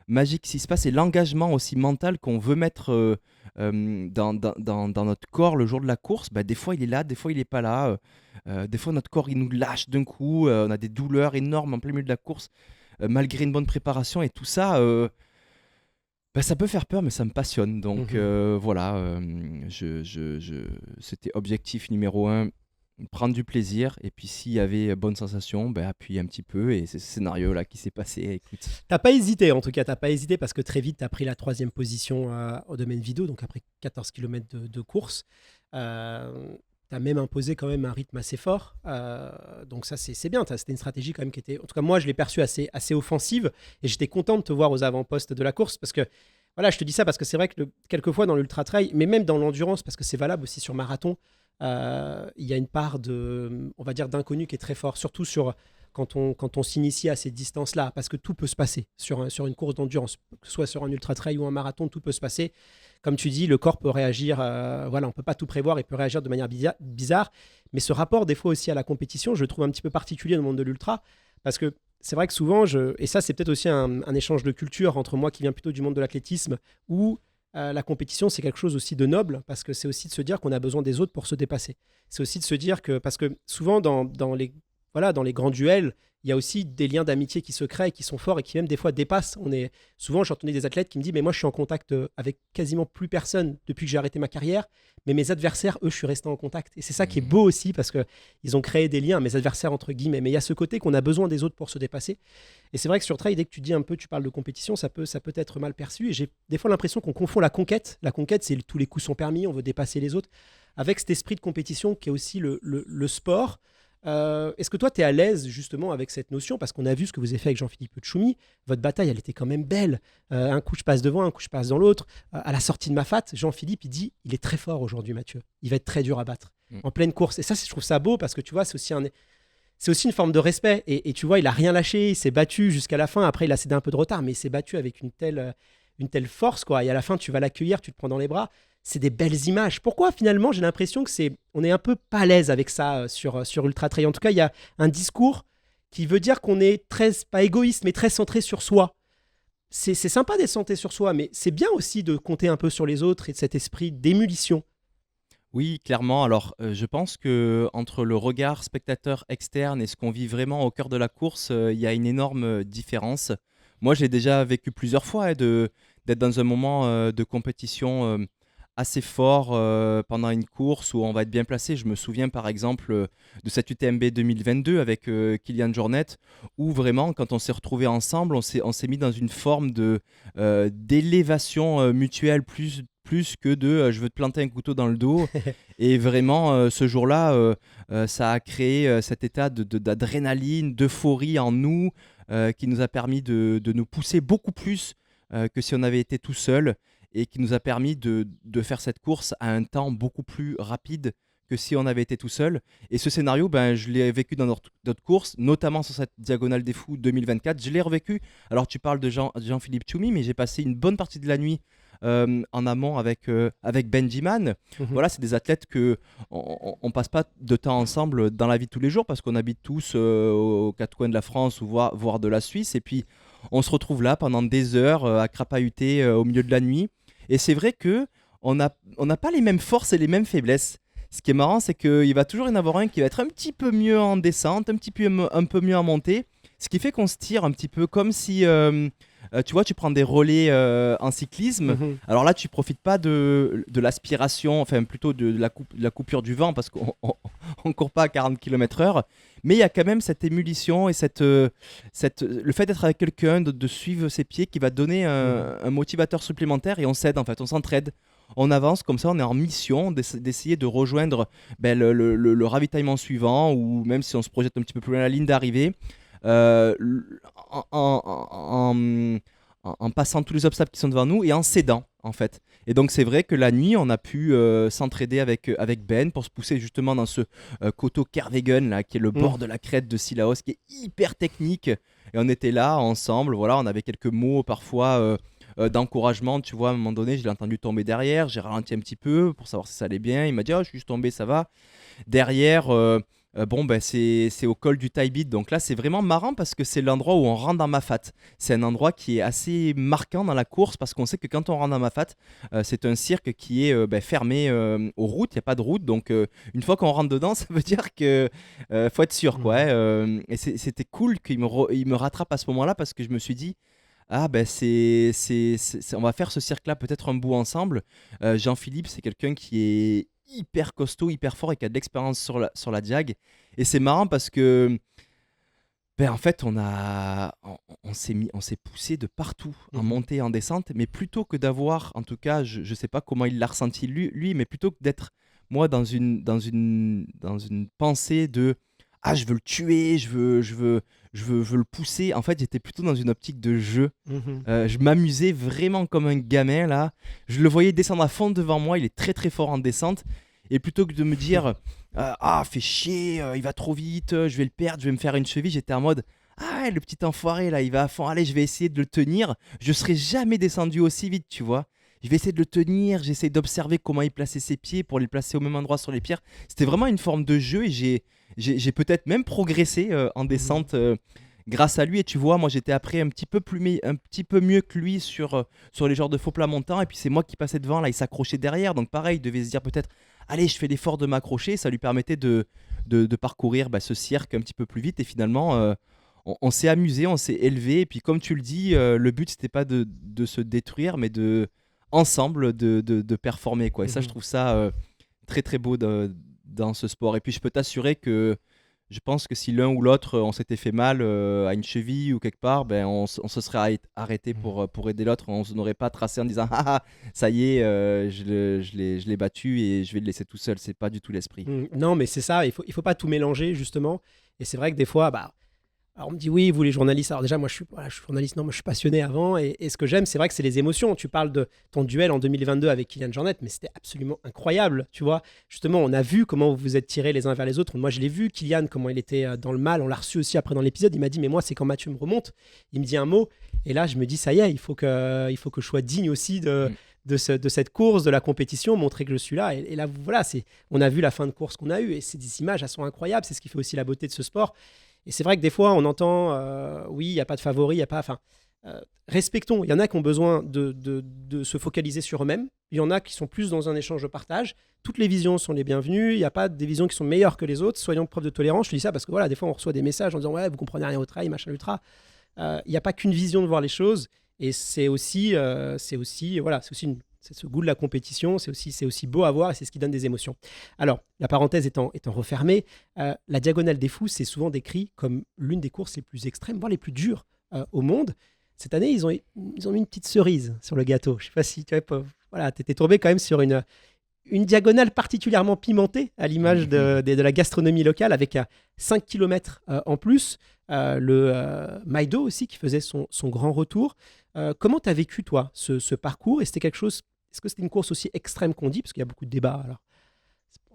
magique qui se passe et l'engagement aussi mental qu'on veut mettre dans notre corps le jour de la course. Des fois il est là, des fois il n'est pas là. Des fois notre corps il nous lâche d'un coup. On a des douleurs énormes en plein milieu de la course. Malgré une bonne préparation et tout ça, ça peut faire peur, mais ça me passionne. Donc voilà, c'était objectif numéro 1, prendre du plaisir. Et puis s'il y avait bonne sensation, appuyer un petit peu. Et c'est ce scénario-là qui s'est passé. Écoute. T'as pas hésité, en tout cas, t'as pas hésité parce que très vite, t'as pris la 3e position au domaine vidéo, donc après 14 km de course. T'as même imposé quand même un rythme assez fort. Donc ça, c'est bien. C'était une stratégie quand même qui était... En tout cas, moi, je l'ai perçue assez offensive et j'étais content de te voir aux avant-postes de la course parce que, voilà, je te dis ça parce que c'est vrai que quelquefois dans l'ultra-trail, mais même dans l'endurance, parce que c'est valable aussi sur marathon, il y a une part on va dire, d'inconnu qui est très fort, surtout quand on s'initie à ces distances-là, parce que tout peut se passer sur une course d'endurance, que ce soit sur un ultra-trail ou un marathon, tout peut se passer. Comme tu dis, le corps peut réagir, voilà, on ne peut pas tout prévoir, il peut réagir de manière bizarre, mais ce rapport des fois aussi à la compétition, je le trouve un petit peu particulier dans le monde de l'ultra, parce que c'est vrai que souvent, et ça c'est peut-être aussi un échange de culture entre moi qui viens plutôt du monde de l'athlétisme, où la compétition, c'est quelque chose aussi de noble, parce que c'est aussi de se dire qu'on a besoin des autres pour se dépasser. C'est aussi de se dire que, parce que souvent dans les grands duels, il y a aussi des liens d'amitié qui se créent, qui sont forts et qui même des fois dépassent. Souvent, j'entendais des athlètes qui me disent, mais moi je suis en contact avec quasiment plus personne depuis que j'ai arrêté ma carrière, mais mes adversaires, eux, je suis resté en contact. Et c'est ça qui est beau aussi, parce qu'ils ont créé des liens, mes adversaires entre guillemets. Mais il y a ce côté qu'on a besoin des autres pour se dépasser. Et c'est vrai que sur trail, dès que tu dis un peu, tu parles de compétition, ça peut être mal perçu. Et j'ai des fois l'impression qu'on confond la conquête. La conquête, c'est tous les coups sont permis, on veut dépasser les autres, avec cet esprit de compétition qui est aussi le sport. Est-ce que toi, tu es à l'aise justement avec cette notion? Parce qu'on a vu ce que vous avez fait avec Jean-Philippe Tchoumi. Votre bataille, elle était quand même belle. Un coup, je passe devant, un coup, je passe dans l'autre. À la sortie de Mafat, Jean-Philippe, il dit, il est très fort aujourd'hui, Mathieu. Il va être très dur à battre en pleine course. Et ça, je trouve ça beau parce que tu vois, c'est aussi une forme de respect. Et tu vois, il a rien lâché, il s'est battu jusqu'à la fin. Après, il a cédé un peu de retard, mais il s'est battu avec une telle force, quoi. Et à la fin, tu vas l'accueillir, tu te prends dans les bras. C'est des belles images. Pourquoi finalement j'ai l'impression on est un peu pas à l'aise avec ça sur Ultra Trail. En tout cas, il y a un discours qui veut dire qu'on est pas égoïste, mais très centré sur soi. C'est sympa d'être centré sur soi, mais c'est bien aussi de compter un peu sur les autres et de cet esprit d'émulation. Oui, clairement. Alors, je pense que entre le regard spectateur externe et ce qu'on vit vraiment au cœur de la course, il y a une énorme différence. Moi, j'ai déjà vécu plusieurs fois d'être dans un moment de compétition assez fort pendant une course où on va être bien placé. Je me souviens par exemple de cette UTMB 2022 avec Kylian Jornet, où vraiment, quand on s'est retrouvés ensemble, on s'est mis dans une forme d'élévation mutuelle plus que je veux te planter un couteau dans le dos. Et vraiment, ce jour-là, ça a créé cet état d'adrénaline, d'euphorie en nous, qui nous a permis de nous pousser beaucoup plus que si on avait été tout seul, et qui nous a permis de faire cette course à un temps beaucoup plus rapide que si on avait été tout seul. Et ce scénario, je l'ai vécu dans d'autres courses, notamment sur cette Diagonale des Fous 2024. Je l'ai revécu. Alors, tu parles de Jean-Philippe Tchoumi, mais j'ai passé une bonne partie de la nuit en amont avec Benjiman. Voilà, c'est des athlètes que on passe pas de temps ensemble dans la vie de tous les jours parce qu'on habite tous aux quatre coins de la France ou voire de la Suisse. Et puis, on se retrouve là pendant des heures à crapahuter au milieu de la nuit. Et c'est vrai que on n'a pas les mêmes forces et les mêmes faiblesses. Ce qui est marrant, c'est qu'il va toujours y en avoir un qui va être un petit peu mieux en descente, un peu mieux en montée. Ce qui fait qu'on se tire un petit peu comme si, tu vois, tu prends des relais en cyclisme. Alors là, tu profites pas de l'aspiration, enfin plutôt de la coupure du vent parce qu'on ne court pas à 40 km/h. Mais il y a quand même cette émulsion et le fait d'être avec quelqu'un, de suivre ses pieds qui va te donner un motivateur supplémentaire et on s'aide en fait, on s'entraide. On avance comme ça, on est en mission d'essayer de rejoindre le ravitaillement suivant ou même si on se projette un petit peu plus loin la ligne d'arrivée. euh, en passant tous les obstacles qui sont devant nous et en s'aidant en fait. Et donc c'est vrai que la nuit on a pu s'entraider avec Ben pour se pousser justement dans ce coteau Kervegen là, qui est le bord de la crête de Sillaos, qui est hyper technique. Et on était là ensemble, voilà, on avait quelques mots parfois d'encouragement, tu vois, à un moment donné je l'ai entendu tomber derrière, j'ai ralenti un petit peu pour savoir si ça allait bien, il m'a dit oh, je suis juste tombé, ça va. Derrière c'est au col du Taibit. Donc là, c'est vraiment marrant parce que c'est l'endroit où on rentre dans Mafat. C'est un endroit qui est assez marquant dans la course parce qu'on sait que quand on rentre dans Mafat, c'est un cirque qui est fermé aux routes. Il n'y a pas de route. Donc une fois qu'on rentre dedans, ça veut dire que faut être sûr, quoi. Et c'était cool qu'il me rattrape à ce moment-là parce que je me suis dit, ah on va faire ce cirque-là peut-être un bout ensemble. Jean-Philippe, c'est quelqu'un qui est hyper costaud, hyper fort et qui a de l'expérience sur la diag. Et c'est marrant parce que en fait, on s'est poussé de partout, en montée, en descente, mais plutôt que d'avoir, en tout cas, je ne sais pas comment il l'a ressenti lui, mais plutôt que d'être, moi, dans une pensée de ah, je veux le tuer, je veux le pousser. En fait, j'étais plutôt dans une optique de jeu. Je m'amusais vraiment comme un gamin, là. Je le voyais descendre à fond devant moi, il est très très fort en descente. Et plutôt que de me dire ah, fais chier, il va trop vite, je vais le perdre, je vais me faire une cheville, j'étais en mode ah, ouais, le petit enfoiré là, il va à fond, allez, je vais essayer de le tenir. Je serais jamais descendu aussi vite, tu vois. Je vais essayer de le tenir, j'essaie d'observer comment il plaçait ses pieds pour les placer au même endroit sur les pierres. C'était vraiment une forme de jeu et j'ai peut-être même progressé en descente grâce à lui. Et tu vois, moi j'étais après un petit peu mieux que lui sur les genres de faux plats montants. Et puis c'est moi qui passais devant, là il s'accrochait derrière. Donc pareil, il devait se dire peut-être allez, je fais l'effort de m'accrocher. Ça lui permettait de parcourir ce cirque un petit peu plus vite. Et finalement, on s'est amusé, on s'est élevé. Et puis comme tu le dis, le but c'était pas de se détruire, mais ensemble de performer, quoi. Et ça, je trouve ça très très beau dans ce sport. Et puis je peux t'assurer que je pense que si l'un ou l'autre on s'était fait mal à une cheville ou quelque part, on se serait arrêté pour aider l'autre. On n'aurait pas tracé en disant ah, ah, ça y est, je l'ai battu et je vais le laisser tout seul. C'est pas du tout l'esprit. Non, mais c'est ça, il faut pas tout mélanger, justement. Et c'est vrai que des fois, alors on me dit oui, vous les journalistes. Alors déjà, moi je suis journaliste, non, moi je suis passionné avant. Et ce que j'aime, c'est vrai que c'est les émotions. Tu parles de ton duel en 2022 avec Kylian Jornet, mais c'était absolument incroyable. Tu vois, justement, on a vu comment vous vous êtes tirés les uns vers les autres. Moi je l'ai vu, Kylian, comment il était dans le mal. On l'a reçu aussi après dans l'épisode. Il m'a dit, mais moi c'est quand Mathieu me remonte. Il me dit un mot. Et là, je me dis, ça y est, il faut que je sois digne aussi de cette course, de la compétition, montrer que je suis là. Et là, voilà, on a vu la fin de course qu'on a eue. Et ces images, elles sont incroyables. C'est ce qui fait aussi la beauté de ce sport. Et c'est vrai que des fois, on entend, oui, il n'y a pas de favori, il n'y a pas... Enfin, respectons. Il y en a qui ont besoin de se focaliser sur eux-mêmes. Il y en a qui sont plus dans un échange de partage. Toutes les visions sont les bienvenues. Il n'y a pas des visions qui sont meilleures que les autres. Soyons preuve de tolérance. Je te dis ça parce que voilà, des fois, on reçoit des messages en disant « Ouais, vous comprenez rien au trail, machin ultra ». Il n'y a pas qu'une vision de voir les choses. Et c'est aussi c'est ce goût de la compétition, c'est aussi beau à voir et c'est ce qui donne des émotions. Alors, la parenthèse étant refermée, la Diagonale des Fous, c'est souvent décrit comme l'une des courses les plus extrêmes, voire les plus dures au monde. Cette année, ils ont mis une petite cerise sur le gâteau. Je ne sais pas si tu étais tombé quand même sur une diagonale particulièrement pimentée, à l'image de la gastronomie locale, avec 5 km en plus. Le Maïdo aussi, qui faisait son grand retour. Comment tu as vécu, toi, ce parcours? Et c'était quelque chose... Est-ce que c'était une course aussi extrême qu'on dit? Parce qu'il y a beaucoup de débats. Alors,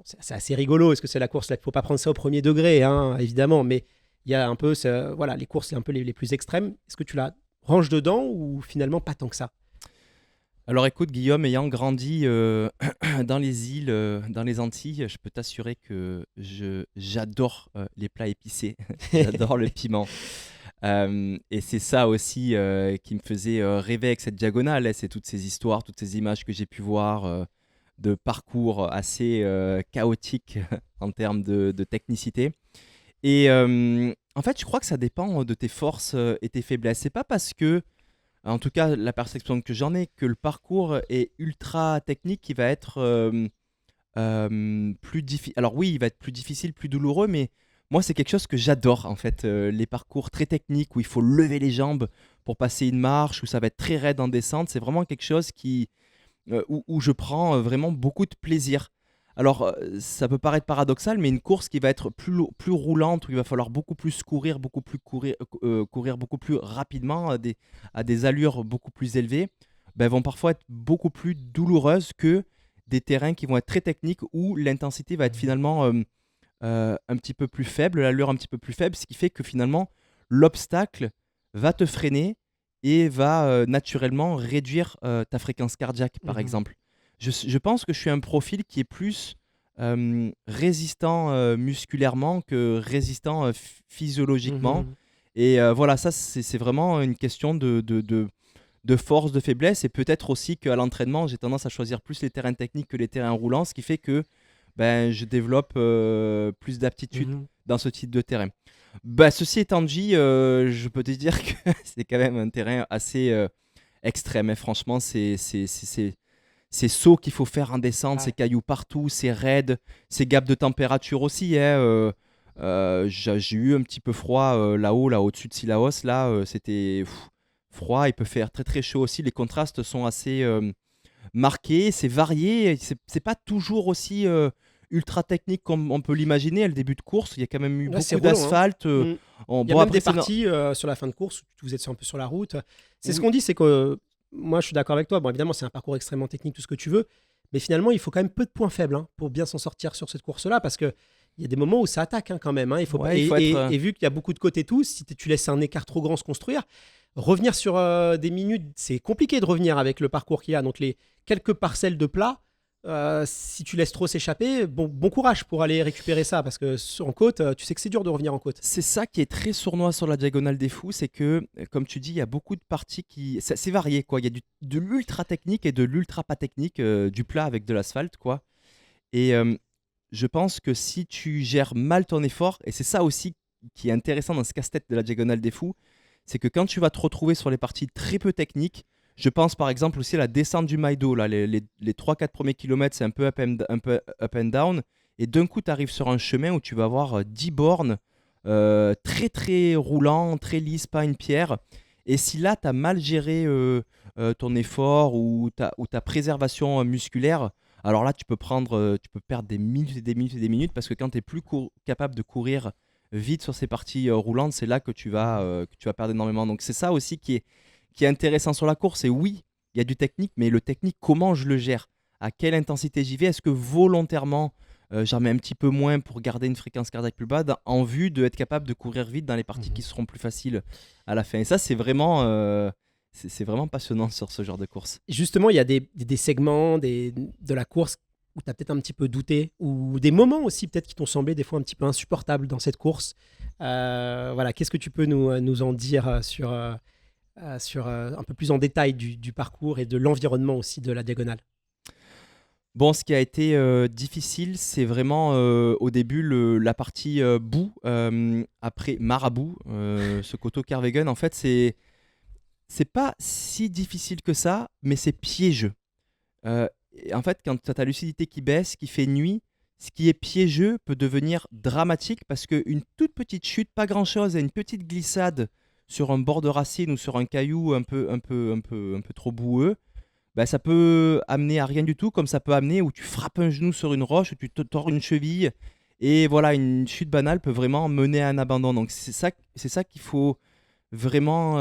c'est assez rigolo. Est-ce que c'est la course? Il ne faut pas prendre ça au premier degré, hein, évidemment. Mais il y a un peu... les courses un peu les plus extrêmes. Est-ce que tu la ranges dedans ou finalement pas tant que ça? Alors écoute, Guillaume, ayant grandi dans les îles, dans les Antilles, je peux t'assurer que j'adore les plats épicés. J'adore le piment. Et c'est ça aussi qui me faisait rêver avec cette diagonale. C'est toutes ces histoires, toutes ces images que j'ai pu voir de parcours assez chaotiques en termes de technicité. Et en fait, je crois que ça dépend de tes forces et tes faiblesses. C'est pas parce que, en tout cas, la perception que j'en ai, que le parcours est ultra technique qui va être plus difficile. Alors oui, il va être plus difficile, plus douloureux, mais moi, c'est quelque chose que j'adore, en fait. Les parcours très techniques où il faut lever les jambes pour passer une marche, où ça va être très raide en descente, c'est vraiment quelque chose où je prends vraiment beaucoup de plaisir. Alors, ça peut paraître paradoxal, mais une course qui va être plus roulante, où il va falloir beaucoup plus courir beaucoup plus rapidement, à des allures beaucoup plus élevées, vont parfois être beaucoup plus douloureuses que des terrains qui vont être très techniques, où l'intensité va être finalement un petit peu plus faible, l'allure un petit peu plus faible, ce qui fait que finalement, l'obstacle va te freiner et va naturellement réduire ta fréquence cardiaque, par exemple. Je pense que je suis un profil qui est plus résistant musculairement que résistant physiologiquement. Et voilà, ça, c'est vraiment une question de force, de faiblesse. Et peut-être aussi qu'à l'entraînement, j'ai tendance à choisir plus les terrains techniques que les terrains roulants, ce qui fait que je développe plus d'aptitude dans ce type de terrain. Ceci étant dit, je peux te dire que c'est quand même un terrain assez extrême. Et franchement, c'est ces sauts qu'il faut faire en descente, Ah, ces cailloux partout, ces raids, ces gaps de température aussi. Hein, j'ai eu un petit peu froid là-haut, là au-dessus de Sillaos. Là, c'était froid. Il peut faire très très chaud aussi. Les contrastes sont assez marqués, c'est varié. C'est pas toujours aussi ultra technique comme on peut l'imaginer. Le début de course, il y a quand même eu ouais, c'est beaucoup roulant, hein. d'asphalte. Mm. Il y a Bon, même après, des parties sur la fin de course où vous êtes un peu sur la route. C'est ce Oui, qu'on dit, c'est que moi, je suis d'accord avec toi. Bon, évidemment, c'est un parcours extrêmement technique, tout ce que tu veux. Mais finalement, il faut quand même peu de points faibles hein, pour bien s'en sortir sur cette course-là. Parce qu'il y a des moments où ça attaque hein, quand même. Hein. Il faut pas... ouais, il faut être. et vu qu'il y a beaucoup de côtés tous, si tu laisses un écart trop grand se construire, revenir sur des minutes, c'est compliqué de revenir avec le parcours qu'il y a. Donc, les quelques parcelles de plat, si tu laisses trop s'échapper, bon courage pour aller récupérer ça. Parce que en côte, tu sais que c'est dur de revenir en côte. C'est ça qui est très sournois sur la diagonale des fous, c'est que, comme tu dis, il y a beaucoup de parties qui. C'est varié, quoi. Il y a de l'ultra technique et de l'ultra pas technique, du plat avec de l'asphalte, quoi. Et je pense que si tu gères mal ton effort, et c'est ça aussi qui est intéressant dans ce casse-tête de la diagonale des fous, c'est que quand tu vas te retrouver sur les parties très peu techniques, je pense par exemple aussi à la descente du Maïdo, là, les 3-4 premiers kilomètres, c'est un peu up and down, et d'un coup, tu arrives sur un chemin où tu vas avoir 10 bornes, très très roulant, très lisse, pas une pierre. Et si là, tu as mal géré ton effort ou ta préservation musculaire, alors là, tu peux perdre des minutes et des minutes et des minutes parce que quand tu es plus capable de courir vite sur ces parties roulantes, c'est là que tu vas perdre énormément. Donc c'est ça aussi qui est intéressant sur la course. Et oui, il y a du technique, mais le technique, comment je le gère? À quelle intensité j'y vais? Est-ce que volontairement, j'en mets un petit peu moins pour garder une fréquence cardiaque plus basse en vue d'être capable de courir vite dans les parties qui seront plus faciles à la fin? Et ça, c'est vraiment passionnant sur ce genre de course. Justement, il y a des segments de la course où tu as peut-être un petit peu douté, ou des moments aussi peut-être qui t'ont semblé des fois un petit peu insupportables dans cette course. Voilà, qu'est-ce que tu peux nous en dire sur un peu plus en détail du parcours et de l'environnement aussi de la diagonale? Bon, ce qui a été difficile, c'est vraiment au début la partie boue, après Marabout, ce coteau Kervegen. En fait, c'est pas si difficile que ça, mais c'est piégeux. Et en fait, quand tu as ta lucidité qui baisse, qui fait nuit, ce qui est piégeux peut devenir dramatique parce qu'une toute petite chute, pas grand-chose, et une petite glissade sur un bord de racine ou sur un caillou un peu trop boueux, bah, ça peut amener à rien du tout, comme ça peut amener où tu frappes un genou sur une roche, où tu te tords une cheville. Et voilà, une chute banale peut vraiment mener à un abandon. Donc c'est ça qu'il faut vraiment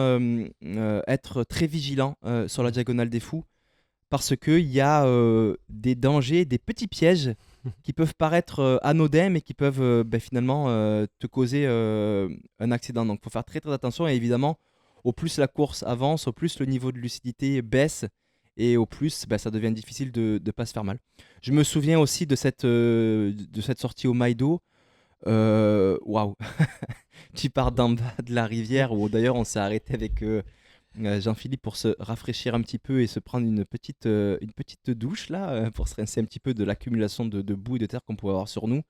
être très vigilant sur la diagonale des fous parce qu'il y a des dangers, des petits pièges qui peuvent paraître anodins mais qui peuvent finalement te causer un accident. Donc il faut faire très très attention et évidemment, au plus la course avance, au plus le niveau de lucidité baisse et au plus ça devient difficile de ne pas se faire mal. Je me souviens aussi de cette sortie au Maïdo. Waouh! Tu pars d'en bas de la rivière où d'ailleurs on s'est arrêté avec Jean-Philippe pour se rafraîchir un petit peu et se prendre une petite douche là pour se rincer un petit peu de l'accumulation de boue et de terre qu'on pouvait avoir sur nous.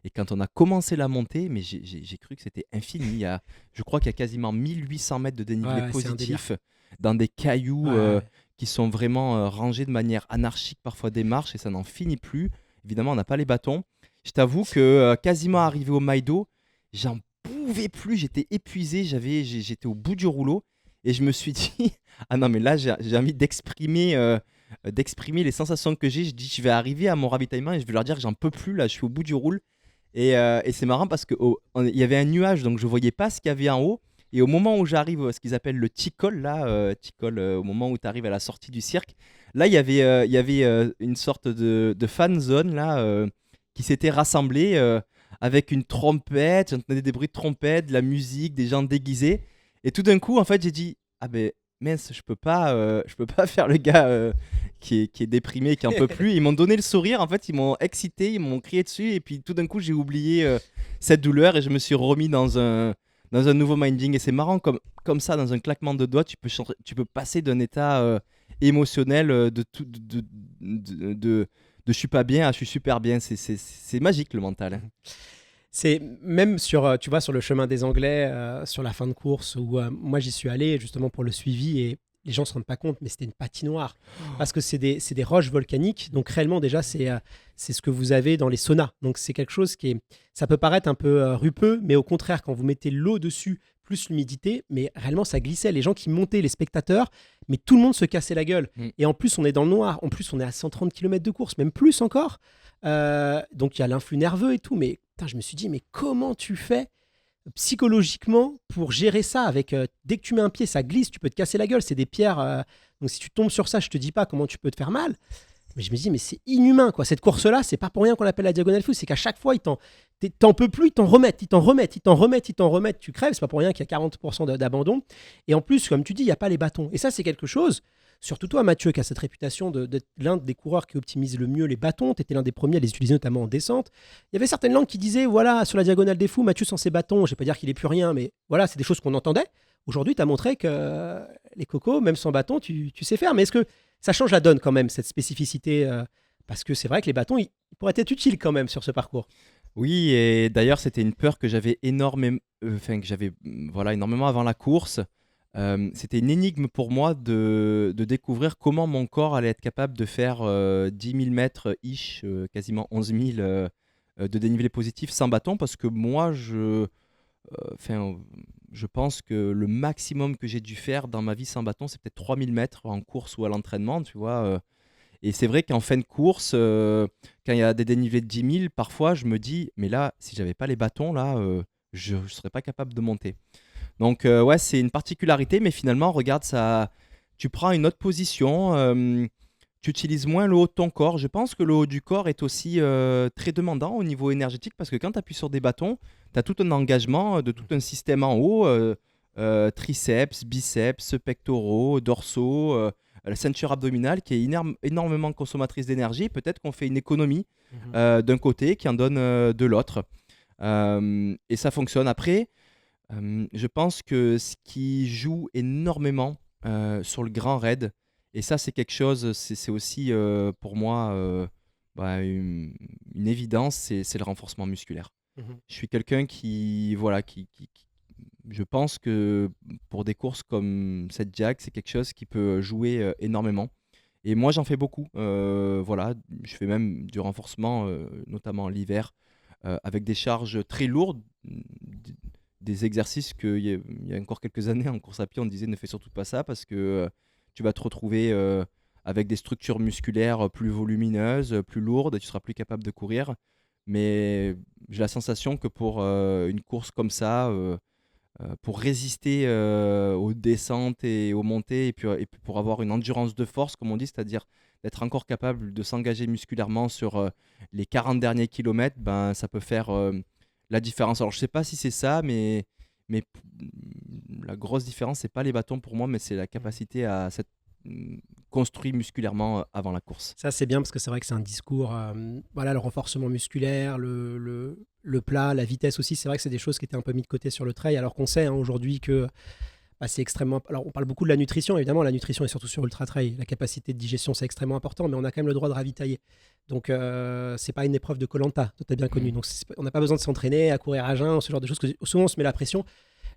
Et quand on a commencé la montée, mais j'ai cru que c'était infini. Je crois qu'il y a quasiment 1800 mètres de dénivelé Ouais, c'est un délire. positif dans des cailloux Ouais. qui sont vraiment rangés de manière anarchique, parfois des marches, et ça n'en finit plus. Évidemment, on n'a pas les bâtons. Je t'avoue que quasiment arrivé au Maïdo, j'en pouvais plus, j'étais épuisé, j'étais au bout du rouleau. Et je me suis dit, ah non, mais là, j'ai envie d'exprimer les sensations que j'ai. Je dis, je vais arriver à mon ravitaillement et je vais leur dire que j'en peux plus, là, je suis au bout du roule. Et c'est marrant parce qu'il y avait un nuage, donc je voyais pas ce qu'il y avait en haut. Et au moment où j'arrive à ce qu'ils appellent le T-col, là, T-col, au moment où tu arrives à la sortie du cirque, là, il y avait une sorte de fan zone là, qui s'était rassemblée avec une trompette. J'entendais des bruits de trompette, de la musique, des gens déguisés. Et tout d'un coup, en fait, j'ai dit, ah ben mince, je peux pas faire le gars qui est déprimé, qui en peut plus. Ils m'ont donné le sourire, en fait, ils m'ont excité, ils m'ont crié dessus, et puis tout d'un coup, j'ai oublié cette douleur et je me suis remis dans un nouveau minding. Et c'est marrant, comme ça, dans un claquement de doigts, tu peux passer d'un état émotionnel de je suis pas bien à je suis super bien. C'est magique le mental, hein. C'est même sur, tu vois, sur le chemin des Anglais, sur la fin de course, où moi j'y suis allé justement pour le suivi, les gens ne se rendent pas compte, mais c'était une patinoire. Parce que c'est des roches volcaniques. Donc réellement, déjà, c'est ce que vous avez dans les saunas. Donc c'est quelque chose ça peut paraître un peu rupeux, mais au contraire, quand vous mettez l'eau dessus, plus l'humidité, mais réellement, ça glissait. Les gens qui montaient, les spectateurs, mais tout le monde se cassait la gueule. Et en plus, on est dans le noir. En plus, on est à 130 km de course, même plus encore. Donc il y a l'influx nerveux et tout. Mais putain, je me suis dit, mais comment tu fais psychologiquement pour gérer ça avec dès que tu mets un pied ça glisse, tu peux te casser la gueule, c'est des pierres, donc si tu tombes sur ça je te dis pas comment tu peux te faire mal, mais je me dis mais c'est inhumain quoi, cette course là c'est pas pour rien qu'on l'appelle la diagonale fou, c'est qu'à chaque fois t'en peux plus, ils t'en remettent, tu crèves, c'est pas pour rien qu'il y a 40% d'abandon, et en plus comme tu dis il n'y a pas les bâtons, et ça c'est quelque chose. Surtout toi, Mathieu, qui a cette réputation d'être l'un des coureurs qui optimise le mieux les bâtons. Tu étais l'un des premiers à les utiliser, notamment en descente. Il y avait certaines langues qui disaient, voilà, sur la diagonale des fous, Mathieu sans ses bâtons, je ne vais pas dire qu'il n'est plus rien, mais voilà, c'est des choses qu'on entendait. Aujourd'hui, tu as montré que les cocos, même sans bâton, tu sais faire. Mais est-ce que ça change la donne quand même, cette spécificité parce que c'est vrai que les bâtons, ils pourraient être utiles quand même sur ce parcours. Oui, et d'ailleurs, c'était une peur que j'avais énormément, voilà, énormément avant la course. C'était une énigme pour moi de découvrir comment mon corps allait être capable de faire 10 000 mètres ish, quasiment 11 000 de dénivelé positif sans bâton, parce que moi, je pense que le maximum que j'ai dû faire dans ma vie sans bâton, c'est peut-être 3 000 mètres en course ou à l'entraînement, tu vois. Et c'est vrai qu'en fin de course, quand il y a des dénivelés de 10 000, parfois je me dis, mais là, si j'avais pas les bâtons, là, je ne serais pas capable de monter. Donc ouais, c'est une particularité, mais finalement, regarde, ça, tu prends une autre position, tu utilises moins le haut de ton corps. Je pense que le haut du corps est aussi très demandant au niveau énergétique, parce que quand tu appuies sur des bâtons, tu as tout un engagement de tout un système en haut, triceps, biceps, pectoraux, dorsaux, la ceinture abdominale qui est énormément consommatrice d'énergie. Peut-être qu'on fait une économie d'un côté qui en donne de l'autre. Et ça fonctionne. Après, je pense que ce qui joue énormément sur le grand raid, et ça c'est quelque chose, c'est aussi pour moi une évidence, c'est le renforcement musculaire. Je suis quelqu'un qui, voilà, je pense que pour des courses comme cette Diag, c'est quelque chose qui peut jouer énormément. Et moi j'en fais beaucoup. Voilà, je fais même du renforcement, notamment l'hiver, avec des charges très lourdes, des exercices qu'il y a encore quelques années en course à pied, on disait ne fais surtout pas ça parce que tu vas te retrouver avec des structures musculaires plus volumineuses, plus lourdes, et tu seras plus capable de courir. Mais j'ai la sensation que pour une course comme ça, pour résister aux descentes et aux montées, et puis pour avoir une endurance de force, comme on dit, c'est-à-dire d'être encore capable de s'engager musculairement sur les 40 derniers kilomètres, ben, ça peut faire la différence. Alors je ne sais pas si c'est ça, mais la grosse différence, ce n'est pas les bâtons pour moi, mais c'est la capacité à s'être construit musculairement avant la course. Ça, c'est bien parce que c'est vrai que c'est un discours. Voilà, le renforcement musculaire, le plat, la vitesse aussi. C'est vrai que c'est des choses qui étaient un peu mis de côté sur le trail, alors qu'on sait aujourd'hui que c'est extrêmement. Alors, on parle beaucoup de la nutrition, évidemment. La nutrition est surtout sur Ultra Trail. La capacité de digestion, c'est extrêmement important, mais on a quand même le droit de ravitailler. Donc, c'est pas une épreuve de Koh-Lanta, tu as bien connu. Donc, on n'a pas besoin de s'entraîner à courir à jeun, ce genre de choses. Que souvent, on se met la pression.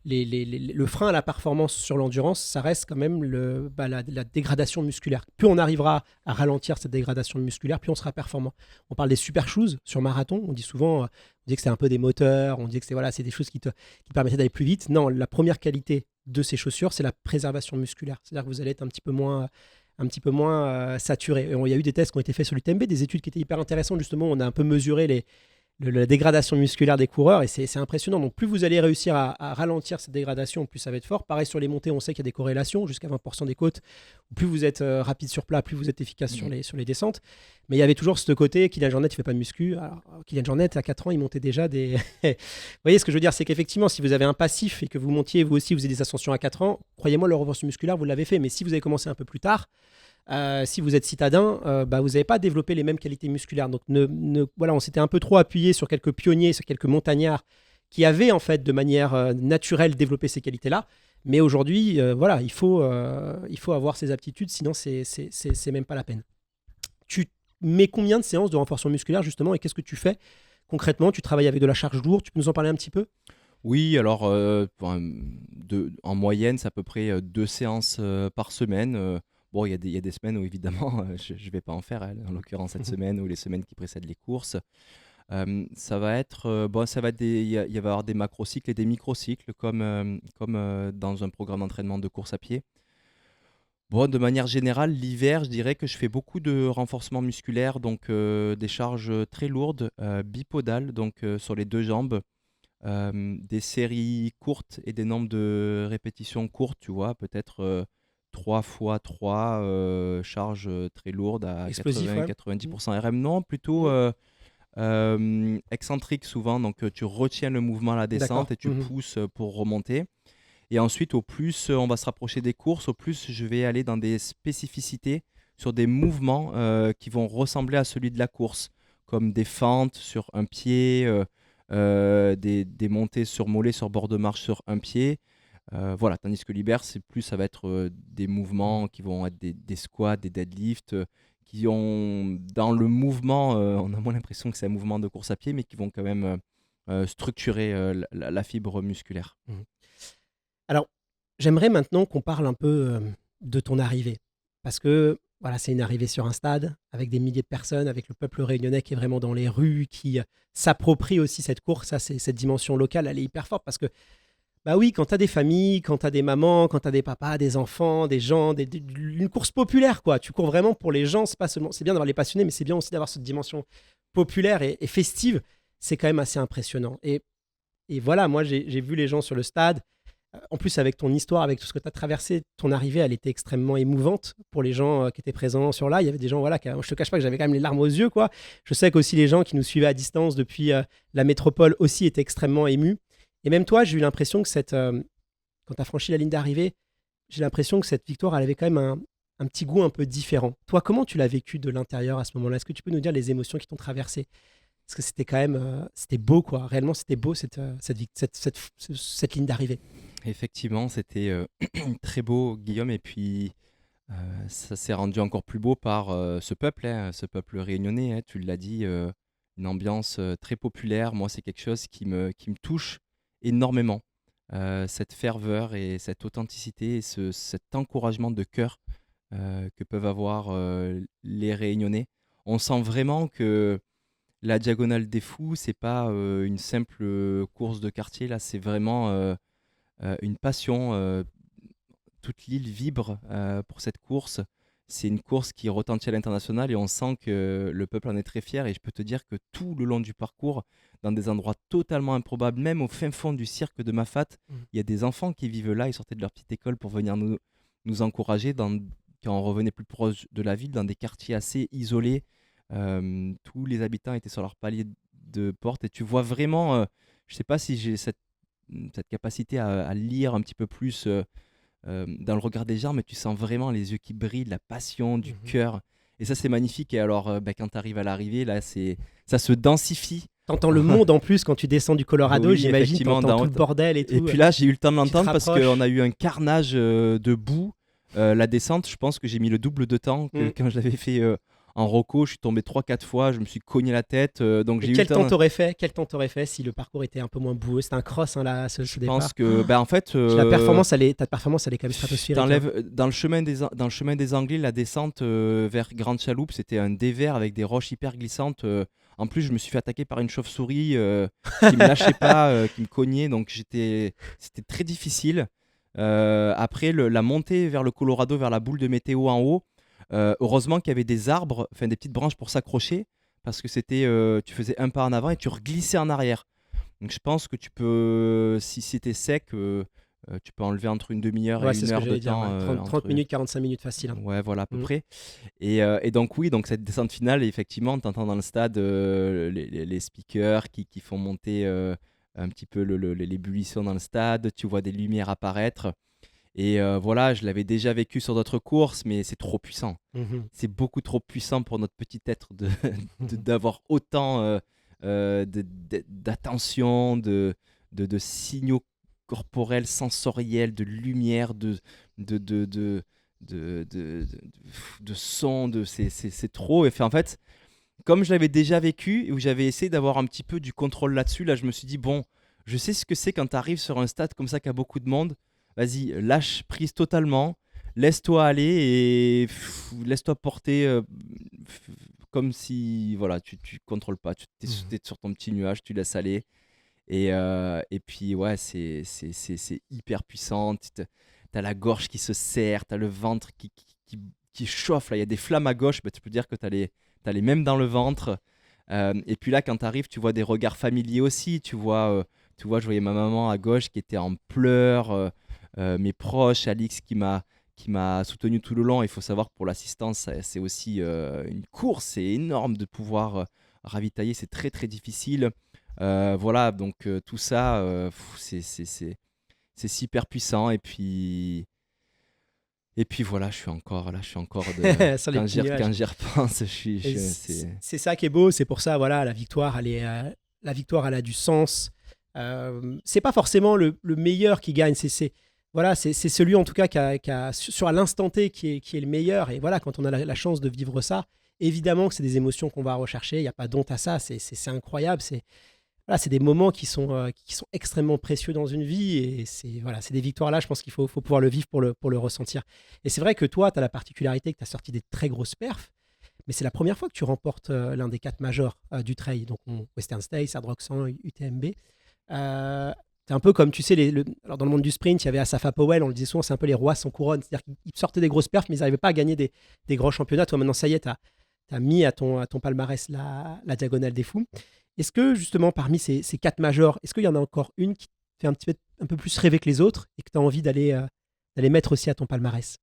Le frein à la performance sur l'endurance, ça reste quand même la dégradation musculaire. Plus on arrivera à ralentir cette dégradation musculaire, plus on sera performant. On parle des super shoes sur marathon. On dit souvent, on dit que c'est un peu des moteurs, on dit que c'est des choses qui permettaient d'aller plus vite. Non, la première qualité de ces chaussures, c'est la préservation musculaire. C'est-à-dire que vous allez être un petit peu moins saturé. Et il y a eu des tests qui ont été faits sur l'UTMB, des études qui étaient hyper intéressantes. Justement, on a un peu mesuré la dégradation musculaire des coureurs, et c'est impressionnant. Donc plus vous allez réussir à ralentir cette dégradation, plus ça va être fort. Pareil sur les montées, on sait qu'il y a des corrélations jusqu'à 20% des côtes. Plus vous êtes rapide sur plat, plus vous êtes efficace sur les descentes. Mais il y avait toujours ce côté, Kylian Jornet, il fait pas de muscu. Alors, Kylian Jornet, à 4 ans, il montait déjà des... Vous voyez ce que je veux dire, c'est qu'effectivement, si vous avez un passif et que vous montiez, vous aussi, vous avez des ascensions à 4 ans, croyez-moi, le renforcement musculaire, vous l'avez fait. Mais si vous avez commencé un peu plus tard, si vous êtes citadin, vous n'avez pas développé les mêmes qualités musculaires. Donc, voilà, on s'était un peu trop appuyé sur quelques pionniers, sur quelques montagnards qui avaient en fait de manière naturelle développé ces qualités-là. Mais aujourd'hui, voilà, il faut avoir ces aptitudes, sinon c'est même pas la peine. Tu mets combien de séances de renforcement musculaire justement, et qu'est-ce que tu fais concrètement? Tu travailles avec de la charge lourde, tu peux nous en parler un petit peu? Oui, alors en moyenne, c'est à peu près 2 séances par semaine. Bon, il y a des semaines où évidemment, je ne vais pas en faire, hein, en l'occurrence cette semaine ou les semaines qui précèdent les courses. Ça va être, bon, ça va être il va y avoir des macrocycles et des microcycles comme dans un programme d'entraînement de course à pied. Bon, de manière générale, l'hiver, je dirais que je fais beaucoup de renforcement musculaire, donc des charges très lourdes, bipodales, donc sur les deux jambes, des séries courtes et des nombres de répétitions courtes, tu vois, peut-être 3 fois 3 charges très lourdes à Explosif, ouais. 80-90% RM. Non, plutôt Mhm. excentrique souvent, donc tu retiens le mouvement à la descente D'accord. et tu pousses pour remonter. Et ensuite, au plus on va se rapprocher des courses, au plus je vais aller dans des spécificités sur des mouvements qui vont ressembler à celui de la course, comme des fentes sur un pied, des montées sur mollet, sur bord de marche sur un pied. Voilà, tandis que l'hiver, ça va être des mouvements qui vont être des squats, des deadlifts, qui ont dans le mouvement, on a moins l'impression que c'est un mouvement de course à pied, mais qui vont quand même structurer la fibre musculaire. Mhm. Alors, j'aimerais maintenant qu'on parle un peu de ton arrivée. Parce que voilà, c'est une arrivée sur un stade avec des milliers de personnes, avec le peuple réunionnais qui est vraiment dans les rues, qui s'approprie aussi cette course. Ça, cette dimension locale, elle est hyper forte parce que, bah oui, quand tu as des familles, quand tu as des mamans, quand tu as des papas, des enfants, des gens, une course populaire, quoi. Tu cours vraiment pour les gens. C'est pas seulement, c'est bien d'avoir les passionnés, mais c'est bien aussi d'avoir cette dimension populaire et festive. C'est quand même assez impressionnant. Et voilà, moi, j'ai vu les gens sur le stade. En plus, avec ton histoire, avec tout ce que tu as traversé, ton arrivée, elle était extrêmement émouvante pour les gens qui étaient présents sur là. Il y avait des gens, voilà, je te cache pas que j'avais quand même les larmes aux yeux, quoi. Je sais qu'aussi les gens qui nous suivaient à distance depuis la métropole aussi étaient extrêmement émus. Et même toi, j'ai eu l'impression que quand tu as franchi la ligne d'arrivée, j'ai l'impression que cette victoire, elle avait quand même un petit goût un peu différent. Toi, comment tu l'as vécu de l'intérieur à ce moment-là? Est-ce que tu peux nous dire les émotions qui t'ont traversé? Parce que c'était quand même, c'était beau, quoi. Réellement, c'était beau cette ligne d'arrivée. Effectivement, c'était très beau, Guillaume, et puis ça s'est rendu encore plus beau par ce peuple réunionnais, hein, tu l'as dit, une ambiance très populaire. Moi, c'est quelque chose qui me touche énormément. Cette ferveur et cette authenticité, et cet encouragement de cœur que peuvent avoir les Réunionnais. On sent vraiment que la Diagonale des Fous, c'est pas une simple course de quartier, là, c'est vraiment une passion. Toute l'île vibre pour cette course. C'est une course qui retentit à l'international et on sent que le peuple en est très fier. Et je peux te dire que tout le long du parcours, dans des endroits totalement improbables, même au fin fond du cirque de Mafat, Mhm. il y a des enfants qui vivent là. Ils sortaient de leur petite école pour venir nous encourager quand on revenait plus proche de la ville, dans des quartiers assez isolés. Tous les habitants étaient sur leur palier de porte et tu vois vraiment, je ne sais pas si j'ai cette capacité à lire un petit peu plus dans le regard des gens, mais tu sens vraiment les yeux qui brillent, la passion, du Mhm. cœur. Et ça, c'est magnifique. Et alors, quand tu arrives à l'arrivée, là, ça se densifie. T'entends le monde en plus quand tu descends du Colorado, Oui, j'imagine, effectivement. t'entends tout le bordel et Et tout. puis là, j'ai eu le temps de Tu te l'entendre parce qu'on rapproches. a eu un carnage de boue. La descente, je pense que j'ai mis le double de temps que Mm. quand je l'avais fait en roco. Je suis tombé 3-4 fois, je me suis cogné la tête. Donc Et j'ai eu le quel temps temps. t'aurais fait? Quel temps t'aurais fait si le parcours était un peu moins boueux? C'était un cross, hein, là, ce Je départ. pense que, en fait, Ta performance, elle est quand même stratosphérique, hein. t'enlèves dans le chemin des Anglais, la descente vers Grande Chaloupe, c'était un dévers avec des roches hyper glissantes. En plus, je me suis fait attaquer par une chauve-souris qui me lâchait pas, qui me cognait, donc c'était très difficile. Après, la montée vers le Colorado, vers la boule de météo en haut, heureusement qu'il y avait des arbres, enfin des petites branches pour s'accrocher, parce que tu faisais un pas en avant et tu reglissais en arrière. Donc je pense que tu peux, si c'était sec, tu peux enlever entre une demi-heure Ouais, et c'est une ce que heure de j'allais dire. temps Ouais. 30 minutes, 45 minutes facile, hein. ouais, voilà, à peu Mm. près. Et donc oui, donc cette descente finale, effectivement, tu entends dans le stade les speakers qui font monter un petit peu l'ébullition dans le stade, tu vois des lumières apparaître. Et voilà, je l'avais déjà vécu sur d'autres courses, mais c'est trop puissant. Mhm. C'est beaucoup trop puissant pour notre petit être d'avoir autant d'attention, de signaux corporels, sensoriels, de lumière, de, de, de, de, de, de, de son. C'est trop. Et fait, en fait, comme je l'avais déjà vécu et où j'avais essayé d'avoir un petit peu du contrôle là-dessus, là, je me suis dit, bon, Je sais ce que c'est quand tu arrives sur un stade comme ça qui a beaucoup de monde. Vas-y, lâche prise totalement. Laisse-toi aller et laisse-toi porter comme si voilà, tu contrôles pas. Tu es sur ton petit nuage, tu laisses aller. Et puis, ouais, c'est hyper puissant. Tu as la gorge qui se serre, tu as le ventre qui chauffe. Là, il y a des flammes à gauche. Bah, tu peux dire que t'as les mêmes dans le ventre. Et puis là, quand tu arrives, tu vois des regards familiers aussi. Tu vois, je voyais ma maman à gauche qui était en pleurs, mes proches, Alix qui m'a soutenu tout le long. Il faut savoir que pour l'assistance, c'est aussi une course. C'est énorme de pouvoir ravitailler. C'est très, très difficile. Voilà, donc tout ça, c'est super puissant. Et puis voilà, je suis encore de. Sur les Quand petits nuages. j'y repense, Et c'est. c'est ça qui est beau, c'est pour ça, voilà, la victoire, elle a du sens. C'est pas forcément le meilleur qui gagne, voilà, c'est celui en tout cas sur à l'instant T qui est le meilleur. Et voilà, quand on a la chance de vivre ça, évidemment que c'est des émotions qu'on va rechercher. Il n'y a pas d'honte à ça, c'est incroyable. Voilà, c'est des moments qui sont extrêmement précieux dans une vie. Et c'est des victoires-là, je pense qu'il faut pouvoir le vivre pour le ressentir. Et c'est vrai que toi, tu as la particularité que tu as sorti des très grosses perfs. Mais c'est la première fois que tu remportes l'un des 4 majors du trail, donc Western States, Hard Rock 100, UTMB. C'est un peu comme, tu sais, alors dans le monde du sprint, il y avait Asafa Powell, on le disait souvent, c'est un peu les rois sans couronne. C'est-à-dire qu'ils sortaient des grosses perfs, mais ils n'arrivaient pas à gagner des grands championnats. Toi, maintenant, ça y est, tu as mis à ton palmarès la diagonale des fous. Est-ce que, justement, parmi ces 4 majors, est-ce qu'il y en a encore une qui te fait un peu plus rêver que les autres et que tu as envie d'aller mettre aussi à ton palmarès?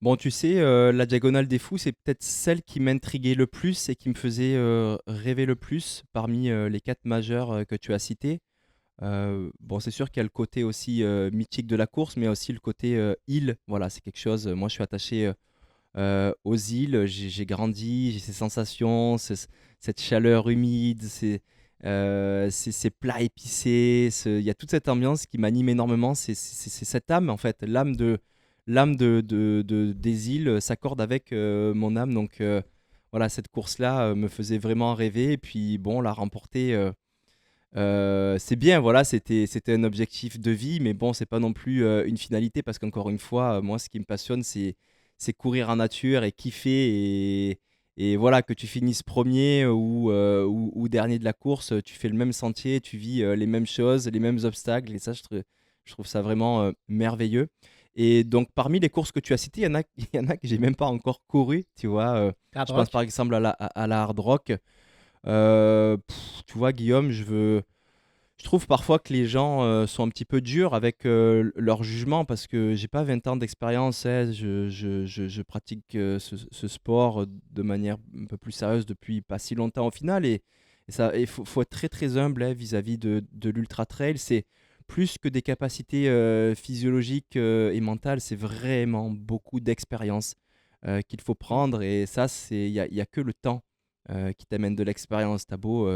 Bon, tu sais, la diagonale des fous, c'est peut-être celle qui m'intriguait le plus et qui me faisait rêver le plus parmi les 4 majeurs que tu as cités. Bon, c'est sûr qu'il y a le côté aussi mythique de la course, mais aussi le côté île. Voilà, c'est quelque chose. Moi, je suis attaché aux îles. J'ai grandi, j'ai ces sensations, cette chaleur humide, ces plats épicés. Il y a toute cette ambiance qui m'anime énormément. C'est cette âme, en fait, des îles s'accorde avec mon âme. Donc voilà, cette course-là me faisait vraiment rêver. Et puis bon, la remporter, c'est bien. Voilà, c'était un objectif de vie, mais bon, c'est pas non plus une finalité parce qu'encore une fois, moi, ce qui me passionne, c'est courir en nature et kiffer. Et voilà, que tu finisses premier ou dernier de la course, tu fais le même sentier, tu vis les mêmes choses, les mêmes obstacles. Et ça, je trouve ça vraiment merveilleux. Et donc, parmi les courses que tu as citées, il y en a que j'ai même pas encore couru. Tu vois, Hard je pense Rock. par exemple à la Hard Rock. Tu vois, Guillaume, je trouve parfois que les gens sont un petit peu durs avec leur jugement parce que j'ai pas 20 ans d'expérience. Hein. Je pratique ce sport de manière un peu plus sérieuse depuis pas si longtemps au final. Et il faut être très très humble hein, vis-à-vis de l'ultra trail. C'est plus que des capacités physiologiques et mentales, c'est vraiment beaucoup d'expérience qu'il faut prendre. Et ça, il y a que le temps qui t'amène de l'expérience. T'as beau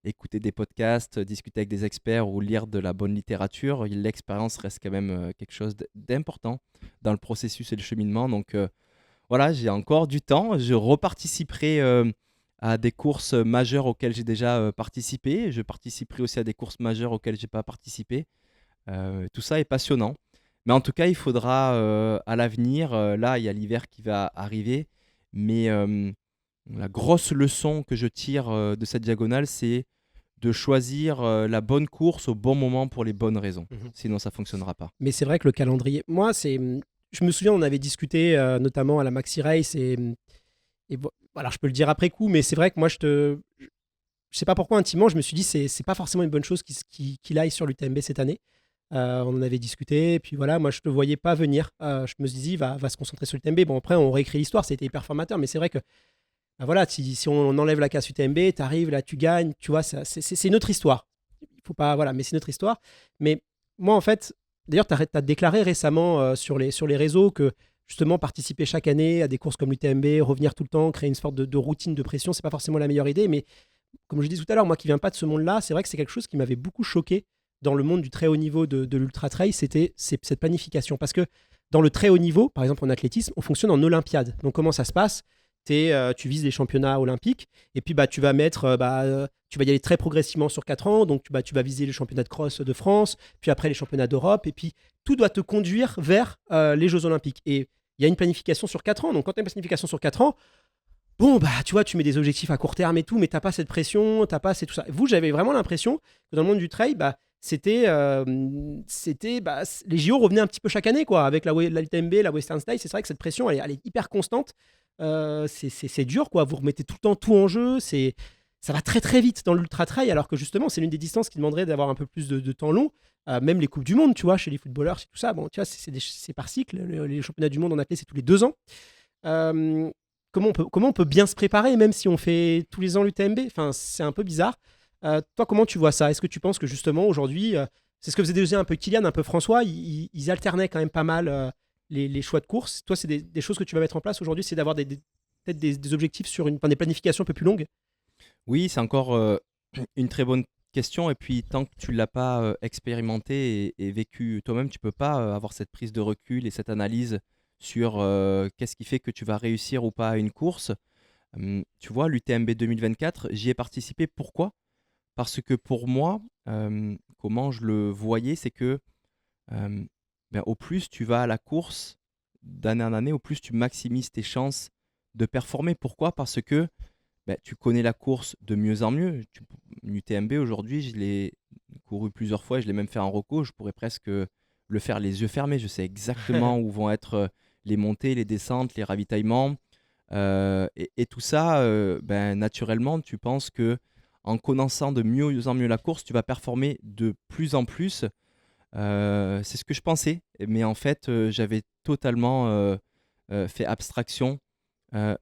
écouter des podcasts, discuter avec des experts ou lire de la bonne littérature, l'expérience reste quand même quelque chose d'important dans le processus et le cheminement. Donc voilà, j'ai encore du temps. Je reparticiperai à des courses majeures auxquelles j'ai déjà participé. Je participerai aussi à des courses majeures auxquelles j'ai pas participé. Tout ça est passionnant. Mais en tout cas, il faudra à l'avenir, là, il y a l'hiver qui va arriver, mais la grosse leçon que je tire de cette diagonale, c'est de choisir la bonne course au bon moment pour les bonnes raisons. Mhm. Sinon, ça ne fonctionnera pas. Mais c'est vrai que le calendrier, moi, je me souviens, on avait discuté notamment à la Maxi Race voilà, je peux le dire après coup, mais c'est vrai que moi, je sais pas pourquoi intimement, je me suis dit c'est pas forcément une bonne chose qu'il aille sur l'UTMB cette année. On en avait discuté, et puis voilà, moi je te voyais pas venir. Je me suis dit, va se concentrer sur l'UTMB. Bon, après, on réécrit l'histoire, c'était hyper formateur, mais c'est vrai que voilà, si on enlève la casse UTMB, tu arrives là, tu gagnes, tu vois, c'est une autre histoire. Il faut pas, voilà, mais c'est notre histoire. Mais moi, en fait, d'ailleurs, tu as déclaré récemment sur les réseaux que justement participer chaque année à des courses comme l'UTMB, revenir tout le temps, créer une sorte de routine de pression, c'est pas forcément la meilleure idée. Mais comme je dis tout à l'heure, moi qui viens pas de ce monde-là, c'est vrai que c'est quelque chose qui m'avait beaucoup choqué dans le monde du très haut niveau de l'ultra trail, c'était cette planification. Parce que dans le très haut niveau, par exemple en athlétisme, on fonctionne en olympiade. Donc comment ça se passe? tu vises les championnats olympiques. Et puis, tu vas tu vas y aller très progressivement sur 4 ans. Donc, tu vas viser les championnats de cross de France, puis après les championnats d'Europe. Et puis, tout doit te conduire vers les Jeux olympiques. Et il y a une planification sur 4 ans. Donc, quand tu as une planification sur 4 ans, bon, tu vois, tu mets des objectifs à court terme et tout, mais t'as pas cette pression, t'as pas tout ça. Vous, j'avais vraiment l'impression que dans le monde du trail, les JO revenaient un petit peu chaque année, quoi, avec la UTMB, la Western States. C'est vrai que cette pression, elle est hyper constante. C'est dur, quoi. Vous remettez tout le temps tout en jeu. Ça va très très vite dans l'ultra trail, alors que justement, c'est l'une des distances qui demanderait d'avoir un peu plus de temps long. Même les coupes du monde, tu vois, chez les footballeurs, c'est tout ça. Bon, tu vois, c'est par cycle. Les championnats du monde en athlète, c'est tous les 2 ans. Euh, comment on peut bien se préparer, même si on fait tous les ans l'UTMB? Enfin, c'est un peu bizarre. Toi, comment tu vois ça? Est-ce que tu penses que justement aujourd'hui, c'est ce que faisaient un peu Kylian, un peu François, ils alternaient quand même pas mal les choix de course. Toi, c'est des choses que tu vas mettre en place aujourd'hui, c'est d'avoir peut-être des objectifs sur des planifications un peu plus longues? Oui, c'est encore une très bonne question. Et puis, tant que tu ne l'as pas expérimenté et vécu toi-même, tu peux pas avoir cette prise de recul et cette analyse sur qu'est-ce qui fait que tu vas réussir ou pas à une course. Tu vois, l'UTMB 2024, j'y ai participé. Pourquoi? Parce que pour moi, comment je le voyais, c'est que au plus tu vas à la course d'année en année, au plus tu maximises tes chances de performer. Pourquoi? Parce que tu connais la course de mieux en mieux. L'UTMB aujourd'hui, je l'ai couru plusieurs fois, je l'ai même fait en reco. Je pourrais presque le faire les yeux fermés. Je sais exactement où vont être les montées, les descentes, les ravitaillements. Et tout ça, naturellement, tu penses que en connaissant de mieux en mieux la course, tu vas performer de plus en plus. C'est ce que je pensais, mais en fait, j'avais totalement fait abstraction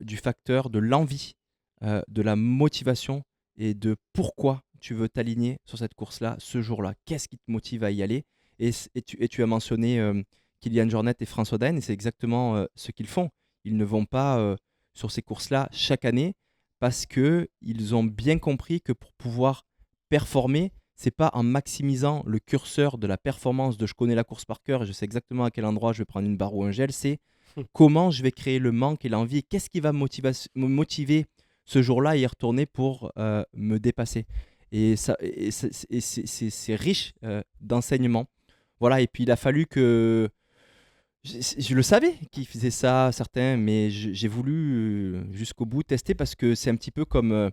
du facteur de l'envie, de la motivation et de pourquoi tu veux t'aligner sur cette course-là, ce jour-là. Qu'est-ce qui te motive à y aller? Et tu as mentionné Kylian Jornet et François Daen, et c'est exactement ce qu'ils font. Ils ne vont pas sur ces courses-là chaque année parce qu'ils ont bien compris que pour pouvoir performer, c'est pas en maximisant le curseur de la performance de je connais la course par cœur et je sais exactement à quel endroit je vais prendre une barre ou un gel, c'est comment je vais créer le manque et l'envie, qu'est-ce qui va me motiver ce jour-là à y retourner pour me dépasser. Et c'est riche d'enseignements. Voilà, et puis il a fallu que je le savais qu'ils faisaient ça, certains, mais j'ai voulu jusqu'au bout tester parce que c'est un petit peu comme,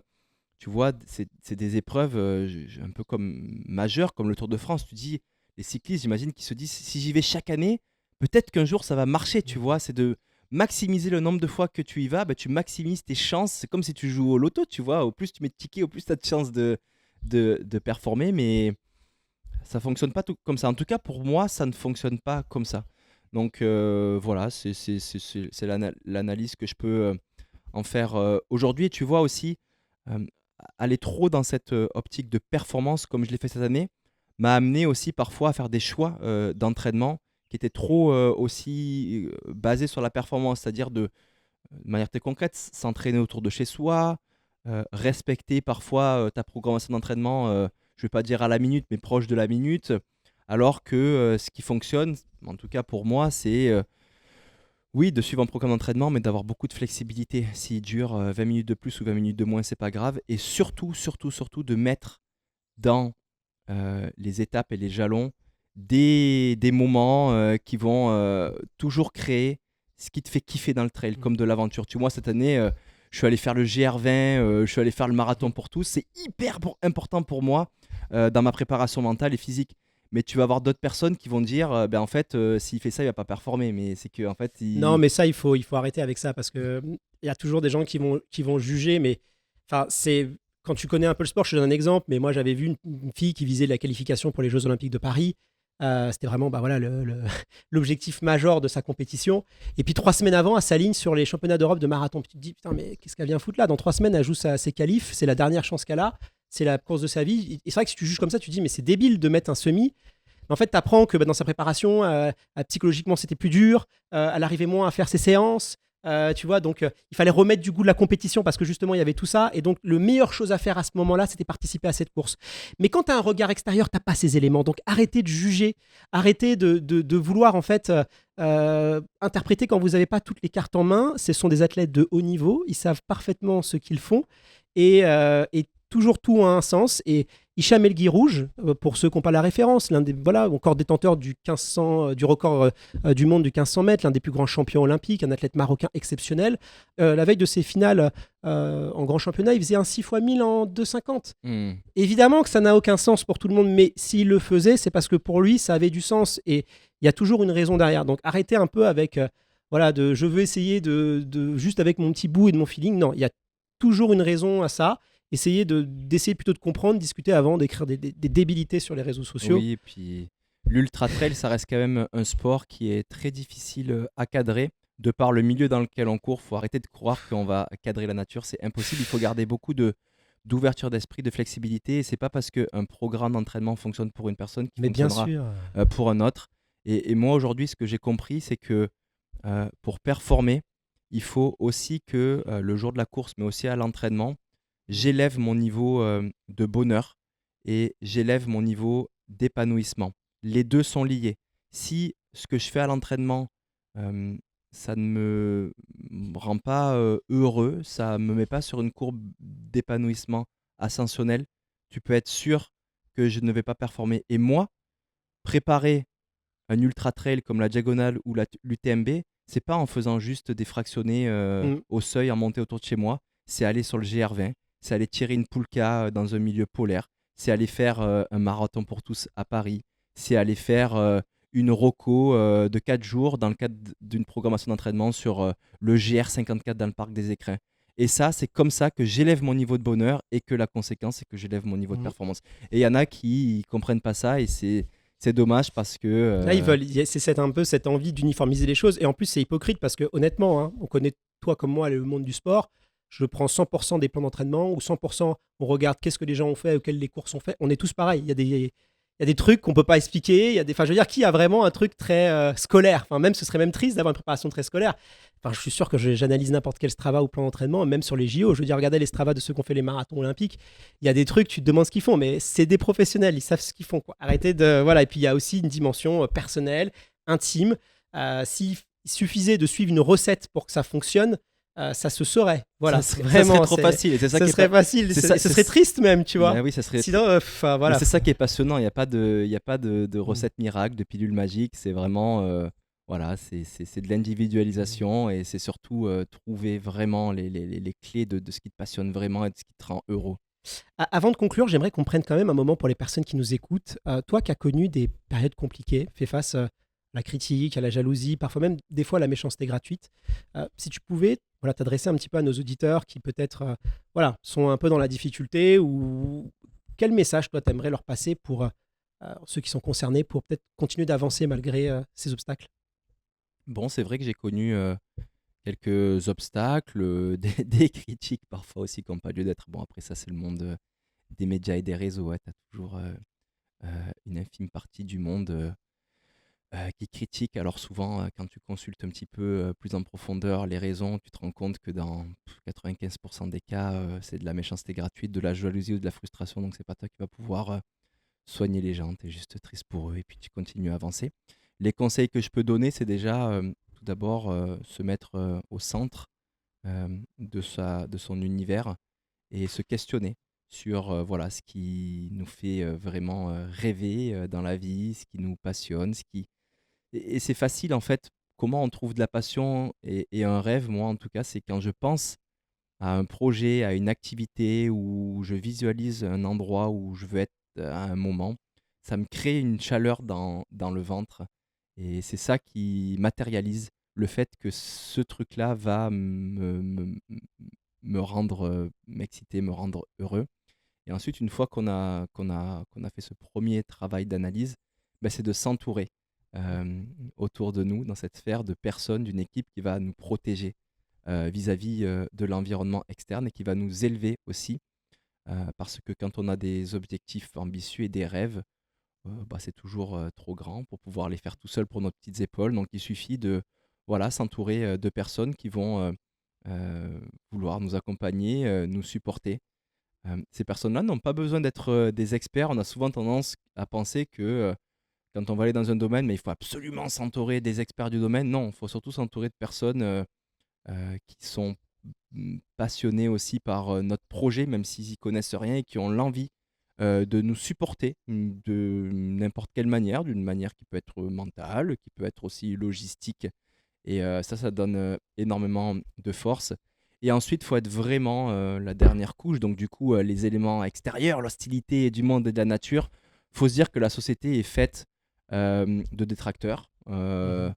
tu vois, c'est des épreuves un peu comme majeures, comme le Tour de France. Tu dis, les cyclistes, j'imagine qu'ils se disent, si j'y vais chaque année, peut-être qu'un jour ça va marcher, tu vois. C'est de maximiser le nombre de fois que tu y vas, tu maximises tes chances. C'est comme si tu joues au loto, tu vois. Au plus tu mets de tickets, au plus tu as de chances de performer, mais ça fonctionne pas tout comme ça. En tout cas, pour moi, ça ne fonctionne pas comme ça. Donc voilà, c'est l'analyse que je peux en faire aujourd'hui. Et tu vois aussi, euh, aller trop dans cette optique de performance, comme je l'ai fait cette année, m'a amené aussi parfois à faire des choix d'entraînement qui étaient trop aussi basés sur la performance, c'est-à-dire de manière très concrète, s'entraîner autour de chez soi, respecter parfois ta programmation d'entraînement, je ne vais pas dire à la minute, mais proche de la minute, alors que ce qui fonctionne, en tout cas pour moi, c'est oui, de suivre un programme d'entraînement, mais d'avoir beaucoup de flexibilité. S'il dure 20 minutes de plus ou 20 minutes de moins, c'est pas grave. Et surtout, surtout, surtout, de mettre dans les étapes et les jalons des moments qui vont toujours créer ce qui te fait kiffer dans le trail, comme de l'aventure. Tu vois, cette année, je suis allé faire le GR20, je suis allé faire le marathon pour tous. C'est hyper important pour moi dans ma préparation mentale et physique. Mais tu vas avoir d'autres personnes qui vont dire, en fait, s'il fait ça, il va pas performer. Mais c'est que en fait, Non, mais ça, il faut arrêter avec ça parce que il y a toujours des gens qui vont juger. Mais enfin, quand tu connais un peu le sport, je te donne un exemple. Mais moi, j'avais vu une fille qui visait la qualification pour les Jeux Olympiques de Paris. C'était vraiment voilà, l'objectif majeur de sa compétition. Et puis 3 semaines avant, elle s'aligne sur les championnats d'Europe de marathon. Puis tu te dis, putain, mais qu'est-ce qu'elle vient foutre là? Dans 3 semaines, elle joue ses qualifs. C'est la dernière chance qu'elle a. C'est la course de sa vie. Et c'est vrai que si tu juges comme ça, tu te dis, mais c'est débile de mettre un semi. Mais en fait, tu apprends que dans sa préparation, psychologiquement, c'était plus dur. Elle arrivait moins à faire ses séances. Tu vois, donc il fallait remettre du goût de la compétition parce que justement il y avait tout ça. Et donc, le meilleure chose à faire à ce moment-là, c'était participer à cette course. Mais quand tu as un regard extérieur, tu n'as pas ces éléments. Donc, arrêtez de juger, arrêtez de vouloir en fait interpréter quand vous n'avez pas toutes les cartes en main. Ce sont des athlètes de haut niveau, ils savent parfaitement ce qu'ils font et toujours tout a un sens. Et Hicham El Guirouj, pour ceux qui n'ont pas la référence, l'un des voilà, encore détenteur du 1500, du record du monde du 1500 mètres, l'un des plus grands champions olympiques, un athlète marocain exceptionnel. La veille de ses finales en grand championnat, il faisait un 6 fois 1000 en 2,50. Hmm. Évidemment que ça n'a aucun sens pour tout le monde, mais s'il le faisait, c'est parce que pour lui, ça avait du sens. Et il y a toujours une raison derrière. Donc arrêtez un peu avec, voilà, je veux essayer juste avec mon petit bout et de mon feeling. Non, il y a toujours une raison à ça. Essayez d'essayer plutôt de comprendre, discuter avant d'écrire des débilités sur les réseaux sociaux. Oui, et puis l'ultra trail, ça reste quand même un sport qui est très difficile à cadrer. De par le milieu dans lequel on court, faut arrêter de croire qu'on va cadrer la nature, c'est impossible. Il faut garder beaucoup d'ouverture d'esprit, de flexibilité. Et c'est pas parce qu'un programme d'entraînement fonctionne pour une personne qu'il Mais bien fonctionnera sûr. pour un autre. Et moi aujourd'hui, ce que j'ai compris, c'est que pour performer, il faut aussi que le jour de la course, mais aussi à l'entraînement, j'élève mon niveau de bonheur et j'élève mon niveau d'épanouissement. Les deux sont liés. Si ce que je fais à l'entraînement, euh, ça ne me rend pas heureux, ça ne me met pas sur une courbe d'épanouissement ascensionnel, tu peux être sûr que je ne vais pas performer. Et moi, préparer un ultra trail comme la diagonale ou l'UTMB, c'est pas en faisant juste des fractionnés Mm. au seuil en montée autour de chez moi, c'est aller sur le GR20, c'est aller tirer une poulka dans un milieu polaire, c'est aller faire un marathon pour tous à Paris, c'est aller faire une roco de 4 jours dans le cadre d'une programmation d'entraînement sur le GR54 dans le parc des Écrins. Et ça, c'est comme ça que j'élève mon niveau de bonheur et que la conséquence, c'est que j'élève mon niveau de Mm. performance. Et il y en a qui ne comprennent pas ça et c'est dommage parce que Là, c'est un peu cette envie d'uniformiser les choses. Et en plus, c'est hypocrite parce que honnêtement, hein, on connaît toi comme moi le monde du sport. Je prends 100% des plans d'entraînement ou 100%, on regarde qu'est-ce que les gens ont fait ou quelles les courses ont fait. On est tous pareils. Il y a des trucs qu'on peut pas expliquer. Enfin, je veux dire, qui a vraiment un truc très scolaire. Enfin, même ce serait même triste d'avoir une préparation très scolaire. Enfin, je suis sûr que j'analyse n'importe quel Strava ou plan d'entraînement, même sur les JO. Je veux dire, regardez les Strava de ceux qui ont fait les marathons olympiques. Il y a des trucs, tu te demandes ce qu'ils font, mais c'est des professionnels, ils savent ce qu'ils font, quoi. Arrêtez de. Voilà, et puis il y a aussi une dimension personnelle, intime. S'il suffisait de suivre une recette pour que ça fonctionne, ça se saurait. Voilà, ça vraiment. serait trop facile. Et c'est ça Ça qui est serait pas- facile, c'est ça- ce serait triste même, tu vois. Mais oui, ça serait. Sinon, Mais voilà. c'est ça qui est passionnant. Il y a pas de Mm. recette miracle, de pilule magique. C'est vraiment, voilà, c'est de l'individualisation et c'est surtout trouver vraiment les clés de ce qui te passionne vraiment et de ce qui te rend heureux. Avant de conclure, j'aimerais qu'on prenne quand même un moment pour les personnes qui nous écoutent. Toi qui as connu des périodes compliquées, fait face à la critique, à la jalousie, parfois même des fois à la méchanceté gratuite, si tu pouvais voilà, t'adresser un petit peu à nos auditeurs qui peut-être voilà, sont un peu dans la difficulté ou quel message toi t'aimerais leur passer pour ceux qui sont concernés pour peut-être continuer d'avancer malgré ces obstacles. Bon, c'est vrai que j'ai connu quelques obstacles, des critiques parfois aussi qui n'ont pas lieu d'être. Bon, après ça, c'est le monde des médias et des réseaux. Tu as toujours une infime partie du monde qui critique. Alors souvent, quand tu consultes un petit peu plus en profondeur les raisons, tu te rends compte que dans 95% des cas, c'est de la méchanceté gratuite, de la jalousie ou de la frustration. Donc c'est pas toi qui vas pouvoir soigner les gens. Tu es juste triste pour eux et puis tu continues à avancer. Les conseils que je peux donner, c'est déjà tout d'abord se mettre au centre de son univers et se questionner sur voilà, ce qui nous fait vraiment rêver dans la vie, ce qui nous passionne, et c'est facile en fait. Comment on trouve de la passion et un rêve, moi en tout cas, c'est quand je pense à un projet, à une activité, où je visualise un endroit où je veux être à un moment. Ça me crée une chaleur dans le ventre. Et c'est ça qui matérialise le fait que ce truc-là va me rendre m'exciter, me rendre heureux. Et ensuite, une fois qu'on a fait ce premier travail d'analyse, ben, c'est de s'entourer autour de nous, dans cette sphère, de personnes, d'une équipe qui va nous protéger vis-à-vis de l'environnement externe et qui va nous élever aussi. Parce que quand on a des objectifs ambitieux et des rêves, bah, c'est toujours trop grand pour pouvoir les faire tout seul pour nos petites épaules. Donc il suffit de voilà, s'entourer de personnes qui vont vouloir nous accompagner, nous supporter. Ces personnes-là n'ont pas besoin d'être des experts. On a souvent tendance à penser que quand on va aller dans un domaine, mais il faut absolument s'entourer des experts du domaine. Non, il faut surtout s'entourer de personnes qui sont passionnés aussi par notre projet, même s'ils y connaissent rien et qui ont l'envie de nous supporter de n'importe quelle manière, d'une manière qui peut être mentale, qui peut être aussi logistique. Et ça donne énormément de force. Et ensuite, il faut être vraiment la dernière couche. Donc, du coup, les éléments extérieurs, l'hostilité du monde et de la nature, il faut se dire que la société est faite de détracteurs, de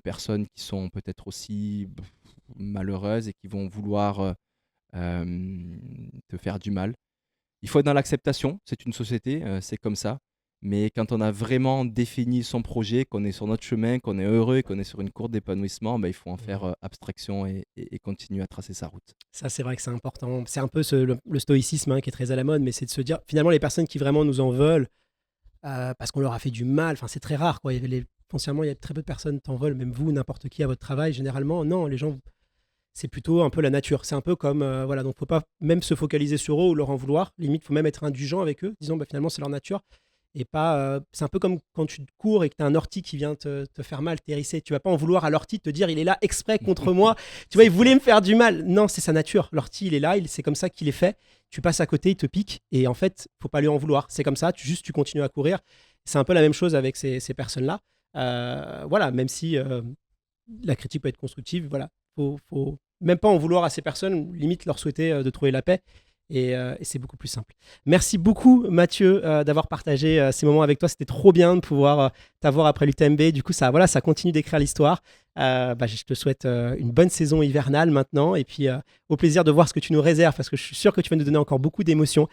personnes qui sont peut-être aussi malheureuses et qui vont vouloir te faire du mal. Il faut être dans l'acceptation, c'est une société, c'est comme ça. Mais quand on a vraiment défini son projet, qu'on est sur notre chemin, qu'on est heureux, qu'on est sur une courbe d'épanouissement, il faut en faire abstraction et continuer à tracer sa route. Ça, c'est vrai que c'est important. C'est un peu le stoïcisme qui est très à la mode, mais c'est de se dire, finalement, les personnes qui vraiment nous en veulent, parce qu'on leur a fait du mal, c'est très rare. Quoi. Foncièrement, il y a très peu de personnes qui t'en veulent, même vous, n'importe qui à votre travail. Généralement, non, les gens, c'est plutôt un peu la nature. C'est un peu comme, voilà, donc faut pas même se focaliser sur eux ou leur en vouloir. Limite, faut même être indulgent avec eux, disons, finalement, c'est leur nature. Et pas, c'est un peu comme quand tu cours et que tu as un ortie qui vient te faire mal, t'hérisser. Tu vas pas en vouloir à l'ortie de te dire il est là exprès contre moi. Tu vois, il voulait me faire du mal. Non, c'est sa nature. L'ortie, il est là, c'est comme ça qu'il est fait. Tu passes à côté, il te pique. Et en fait, faut pas lui en vouloir. C'est comme ça, tu continues à courir. C'est un peu la même chose avec ces personnes-là. Voilà, même si la critique peut être constructive, voilà. Faut même pas en vouloir à ces personnes, limite leur souhaiter de trouver la paix. Et c'est beaucoup plus simple. Merci beaucoup Mathieu d'avoir partagé ces moments avec toi. C'était trop bien de pouvoir t'avoir après l'UTMB. Du coup, ça continue d'écrire l'histoire. Je te souhaite une bonne saison hivernale maintenant. Et puis au plaisir de voir ce que tu nous réserves parce que je suis sûr que tu vas nous donner encore beaucoup d'émotions.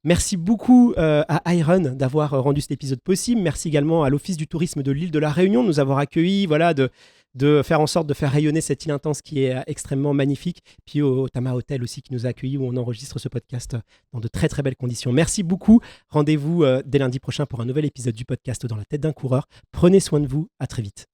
Merci beaucoup à Iron d'avoir rendu cet épisode possible. Merci également à l'Office du tourisme de l'île de la Réunion de nous avoir accueillis, de faire en sorte de faire rayonner cette île intense qui est extrêmement magnifique. Puis au Tama Hotel aussi qui nous a accueillis où on enregistre ce podcast dans de très très belles conditions. Merci beaucoup. Rendez-vous dès lundi prochain pour un nouvel épisode du podcast Dans la tête d'un coureur. Prenez soin de vous. À très vite.